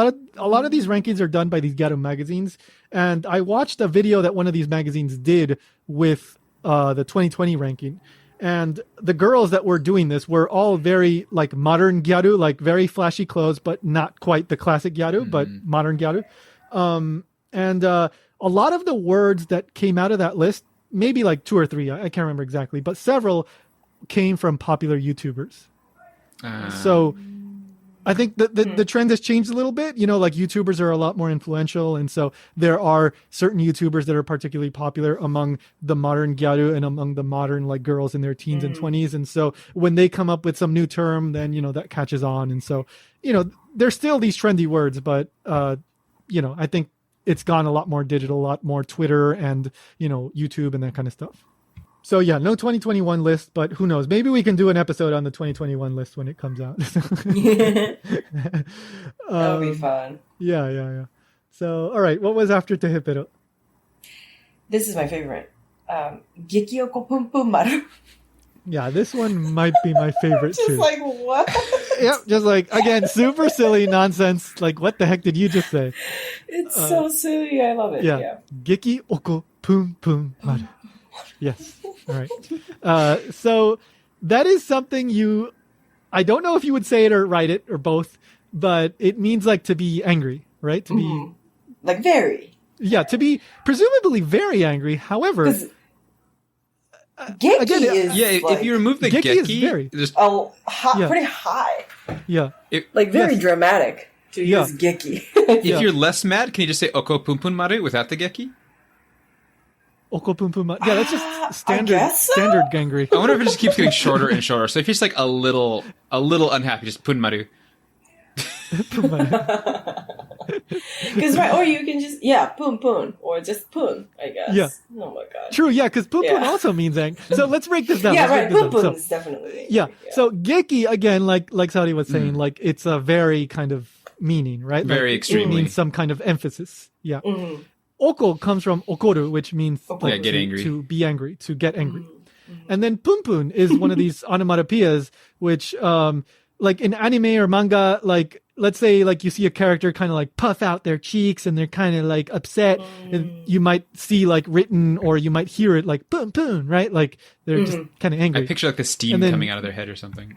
lot of these rankings are done by these Gyaru magazines. And I watched a video that one of these magazines did with the 2020 ranking, and the girls that were doing this were all very like modern Gyaru, like very flashy clothes, but not quite the classic Gyaru, but modern Gyaru. And a lot of the words that came out of that list, maybe like 2 or 3, I can't remember exactly, but several came from popular YouTubers. So I think the trend has changed a little bit. Like YouTubers are a lot more influential. And so there are certain YouTubers that are particularly popular among the modern Gyaru and among the modern like girls in their teens and 20s. And so when they come up with some new term, then, that catches on. And so, there's still these trendy words, but, I think it's gone a lot more digital, a lot more Twitter and, YouTube and that kind of stuff. So yeah, no 2021 list, but who knows? Maybe we can do an episode on the 2021 list when it comes out. That would be fun. Yeah. So, all right, what was after Tehepero? This is my favorite. Gekioko Pum Pum Maru. Yeah, this one might be my favorite Just too. like, what? Yep, just like, again, super silly nonsense. Like, what the heck did you just say? It's so silly. I love it. Yeah. Geki oko pum pum maru. Yes. All right. So that is something I don't know if you would say it or write it or both, but it means like to be angry, right? To be like very. Yeah, to be presumably very angry. However, Geki again, is if you remove the Geki, just pretty high. Yeah. Very dramatic to use Geki. If you're less mad, can you just say Oko Pum Pum Maru without the Geki? Oko pum pum. Yeah, that's just standard gangry. I wonder if it just keeps getting shorter and shorter. So if you're just like a little unhappy, just pun maru. Because or you can just pun pun or just pun, I guess. Yeah. Oh my god. True. Yeah, because pun pun also means angry. So let's break this down. Yeah, right. Pun pun is definitely angry. Yeah. So geki again, like Saudi was saying, like it's a very kind of meaning, right? Very like, extremely. It means some kind of emphasis. Yeah. Oko comes from okoru, which means like, get angry. To be angry, to get angry. And then pun is one of these onomatopoeias, which, like in anime or manga, like, let's say like you see a character kind of like puff out their cheeks and they're kind of like upset, and you might see like written or you might hear it like pun, right? Like they're just kind of angry. I picture like the steam coming out of their head or something.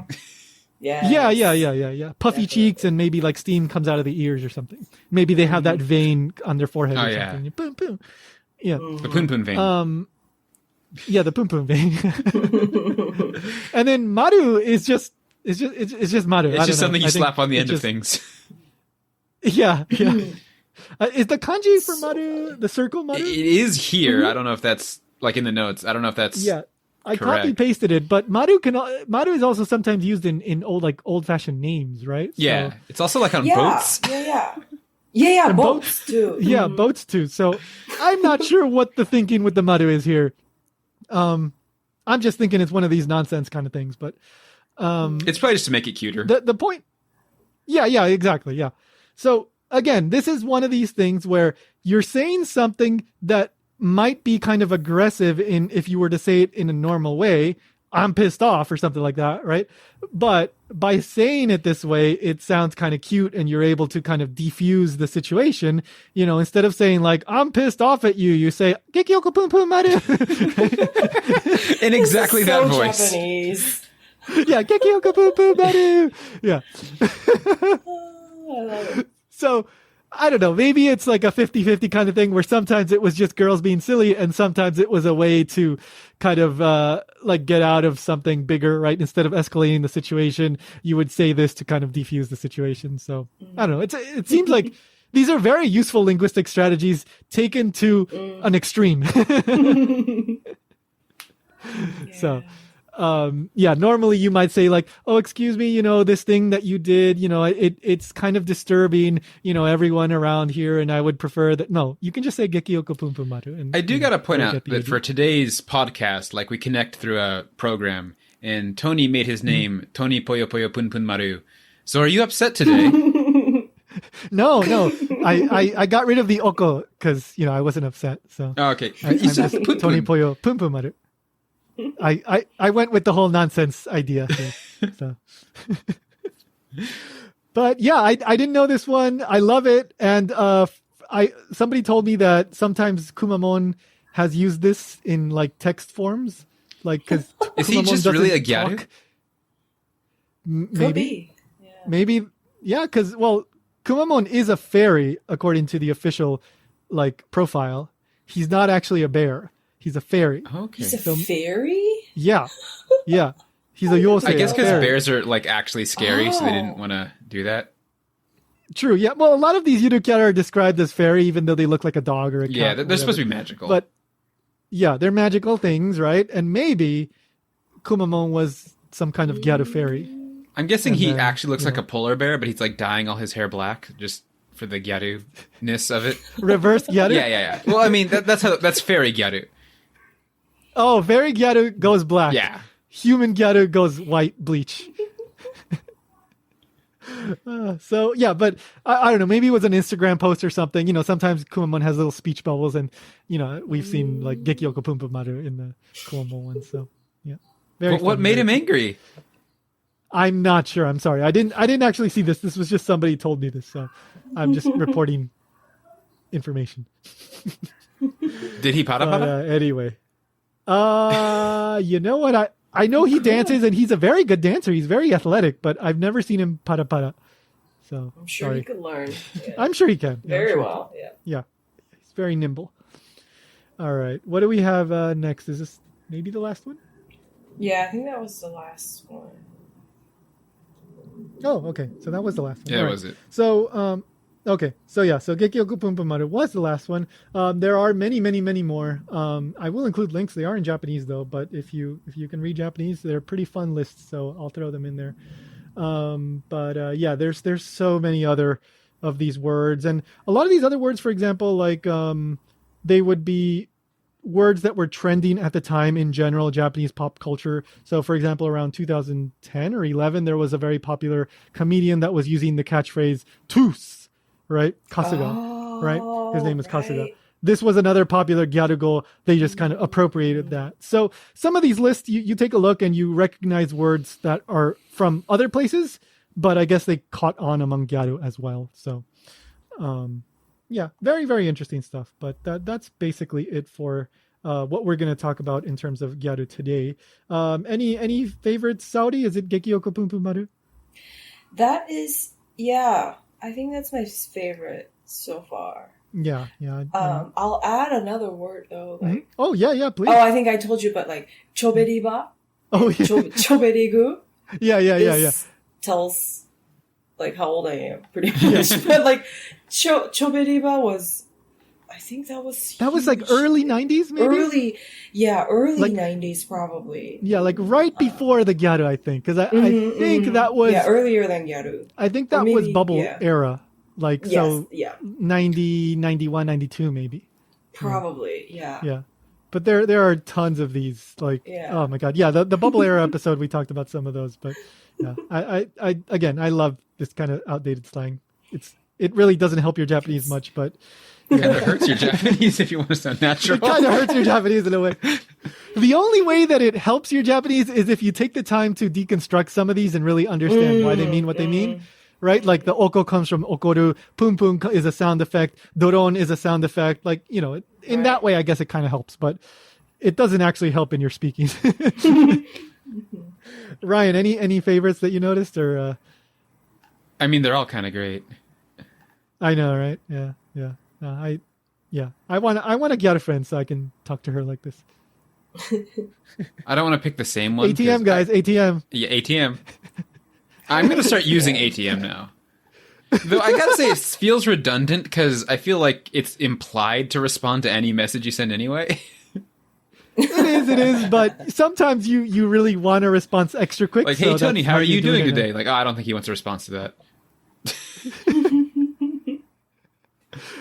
Yeah. Puffy cheeks and maybe like steam comes out of the ears or something. Maybe they have that vein on their forehead or something. Pum pum. Yeah. The pun pun vein. Yeah, the pum pum vein. And then maru is just maru. It's just something you slap on the end of things. Yeah. Is the kanji for maru the circle maru? It is here. I don't know if that's like in the notes. I don't know if that's I copy pasted it, but maru is also sometimes used in old fashioned names, right? Yeah, so, it's also like on boats. Yeah, boats too. Yeah, boats too. So I'm not sure what the thinking with the maru is here. I'm just thinking it's one of these nonsense kind of things, but it's probably just to make it cuter. The point. Yeah, exactly. Yeah. So again, this is one of these things where you're saying something that might be kind of aggressive if you were to say it in a normal way. I'm pissed off or something like that, right? But by saying it this way, it sounds kind of cute and you're able to kind of defuse the situation. Instead of saying like, I'm pissed off at you, you say, Gekiyoko pum pum maru. In exactly that voice. Japanese. Yeah, Gekiyoko pum pum maru. Yeah. I love it. So, I don't know, maybe it's like a 50-50 kind of thing where sometimes it was just girls being silly and sometimes it was a way to kind of like get out of something bigger, right? Instead of escalating the situation, you would say this to kind of defuse the situation. So I don't know. It seems like these are very useful linguistic strategies taken to an extreme. So, normally you might say like, oh, excuse me, this thing that you did, it's kind of disturbing, everyone around here, and I would prefer that. No, you can just say Gekioko Punpumaru. And I do got to point out that idea. for today's podcast, like we connect through a program, and Tony made his name Tony Poyo Poyo Punpunmaru. So are you upset today? No. I got rid of the oko because, I wasn't upset. So Oh, okay. I'm just Tony Poyo Punpumaru. I went with the whole nonsense idea here, so. But yeah, I didn't know this one. I love it. And somebody told me that sometimes Kumamon has used this in like text forms. Like, because Is he just really a Gyaru? Maybe. Yeah. Maybe. Yeah, because, well, Kumamon is a fairy according to the official like profile. He's not actually a bear. He's a fairy. Okay. He's a fairy? Yeah. He's a yosei. I guess because fairy. bears are like actually scary, so they didn't want to do that. True. Yeah. Well, a lot of these Yurukara are described as fairy, even though they look like a dog or a cat. Yeah, they're supposed to be magical. But yeah, they're magical things, right? And maybe Kumamon was some kind of Gyaru fairy. I'm guessing he actually looks like a polar bear, but he's like dyeing all his hair black just for the Gyaru-ness of it. Reverse Gyaru? Yeah. Well, I mean, that's fairy Gyaru. Oh, fairy Gyaru goes black. Yeah. Human Gyaru goes white bleach. So yeah, but I don't know. Maybe it was an Instagram post or something. Sometimes Kumamon has little speech bubbles, and we've seen like Gekioko Punpumaru in the Kumamon one. So yeah, But what made him angry? I'm not sure. I'm sorry. I didn't actually see this. This was just somebody told me this, so I'm just reporting information. Did he para para? Anyway, you know what? I know he dances, and he's a very good dancer. He's very athletic, but I've never seen him para para. So I'm sure he could learn. Yeah. I'm sure he can. Very well. Yeah. Yeah. He's very nimble. All right. What do we have next? Is this maybe the last one? Yeah, I think that was the last one. Oh, okay. So that was the last one. Yeah, All that right. was it. So, okay. So yeah, so Gekioku Punpumaru was the last one. There are many, many, many more. I will include links. They are in Japanese though, but if you can read Japanese, they're pretty fun lists, so I'll throw them in there. But yeah, there's so many other of these words, and a lot of these other words, for example, like they would be words that were trending at the time in general Japanese pop culture. So for example, around 2010 or 11, there was a very popular comedian that was using the catchphrase "toos," right? Kasuga, right? His name is Kasuga. This was another popular gyarugo. They just kind of appropriated that. So some of these lists, you take a look and you recognize words that are from other places, but I guess they caught on among gyaru as well. So yeah, very, very interesting stuff. But that's basically it for what we're going to talk about in terms of gyaru today. Any favorites, Saudi? Is it Gekioku Punpumaru? That is, yeah, I think that's my favorite so far. Yeah. I'll add another word though. Like, oh yeah, please. Oh, I think I told you, but like choberiba. Oh yeah. Choberigu. Yeah. Tells like how old I am, pretty much. But like choberiba was, I think that was like early 90s, maybe. Early like, 90s probably. Yeah, like right before the gyaru, I think, because I think that was earlier than gyaru. I think that was bubble era. Like, yes, so yeah. 90, 91, 92 maybe. Probably, yeah. Yeah. But there are tons of these, like, oh my God. Yeah, the bubble era episode, we talked about some of those, but yeah. I love this kind of outdated slang. It really doesn't help your Japanese much, but it kind of hurts your Japanese if you want to sound natural. It kind of hurts your Japanese in a way. The only way that it helps your Japanese is if you take the time to deconstruct some of these and really understand why they mean what they mean. Right? Like the oko comes from okoru, pum pum is a sound effect, doron is a sound effect. Like, in that way, I guess it kind of helps, but it doesn't actually help in your speaking. Ryan, any favorites that you noticed or? I mean, they're all kind of great. I know, right? Yeah. I want a Gyaru friend so I can talk to her like this. I don't want to pick the same one. ATM, guys, ATM. Yeah, ATM. I'm going to start using ATM now. Though I got to say, it feels redundant because I feel like it's implied to respond to any message you send anyway. It is, but sometimes you really want a response extra quick. Like, so hey, Tony, that's how are you doing it. today? Like, oh, I don't think he wants a response to that.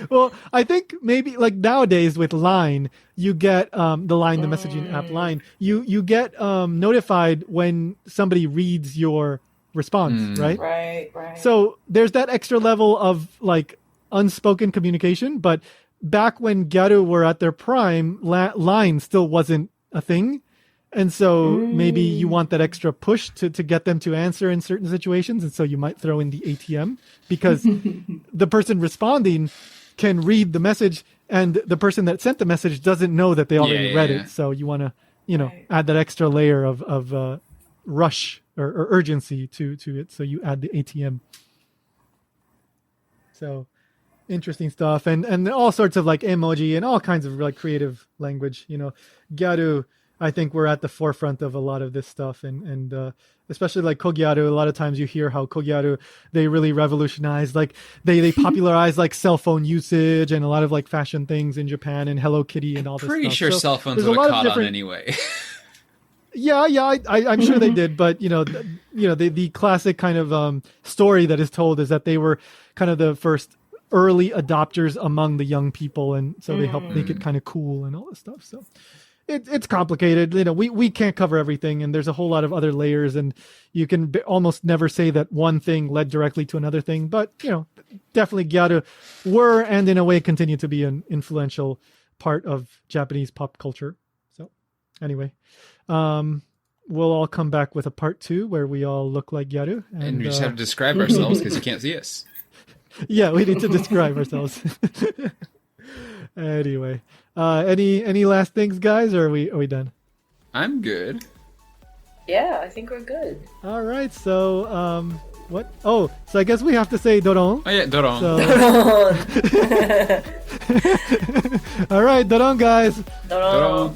Well, I think maybe like nowadays with Line, you get the Line, the messaging app Line, you get notified when somebody reads your response, right? Right. So there's that extra level of like unspoken communication, but back when Gyaru were at their prime, Line still wasn't a thing. And so maybe you want that extra push to get them to answer in certain situations. And so you might throw in the ATM because the person responding can read the message and the person that sent the message doesn't know that they already read it. So you want to, add that extra layer of rush or urgency to it. So you add the ATM. So interesting stuff. And all sorts of like emoji and all kinds of like creative language, Gyaru. I think we're at the forefront of a lot of this stuff, and especially like Kogyaru. A lot of times you hear how Kogyaru, they really revolutionized, like they popularized like cell phone usage and a lot of like fashion things in Japan and Hello Kitty and all this Pretty stuff. sure So cell phones there's a would lot have of caught different- on anyway. Yeah, I'm sure they did, but the classic kind of story that is told is that they were kind of the first early adopters among the young people, and so they helped make it kind of cool and all this stuff. So it's complicated. We can't cover everything, and there's a whole lot of other layers, and you can almost never say that one thing led directly to another thing. But definitely Gyaru were, and in a way continue to be, an influential part of Japanese pop culture. So anyway, we'll all come back with a part 2 where we all look like Gyaru, And we just have to describe ourselves because you can't see us. Yeah, we need to describe ourselves. Anyway, any last things, guys, or are we done? I'm good. Yeah, I think we're good. All right, so what? Oh, so I guess we have to say doron. Oh yeah, Doron. So... All right, doron, guys. Doron. Doron.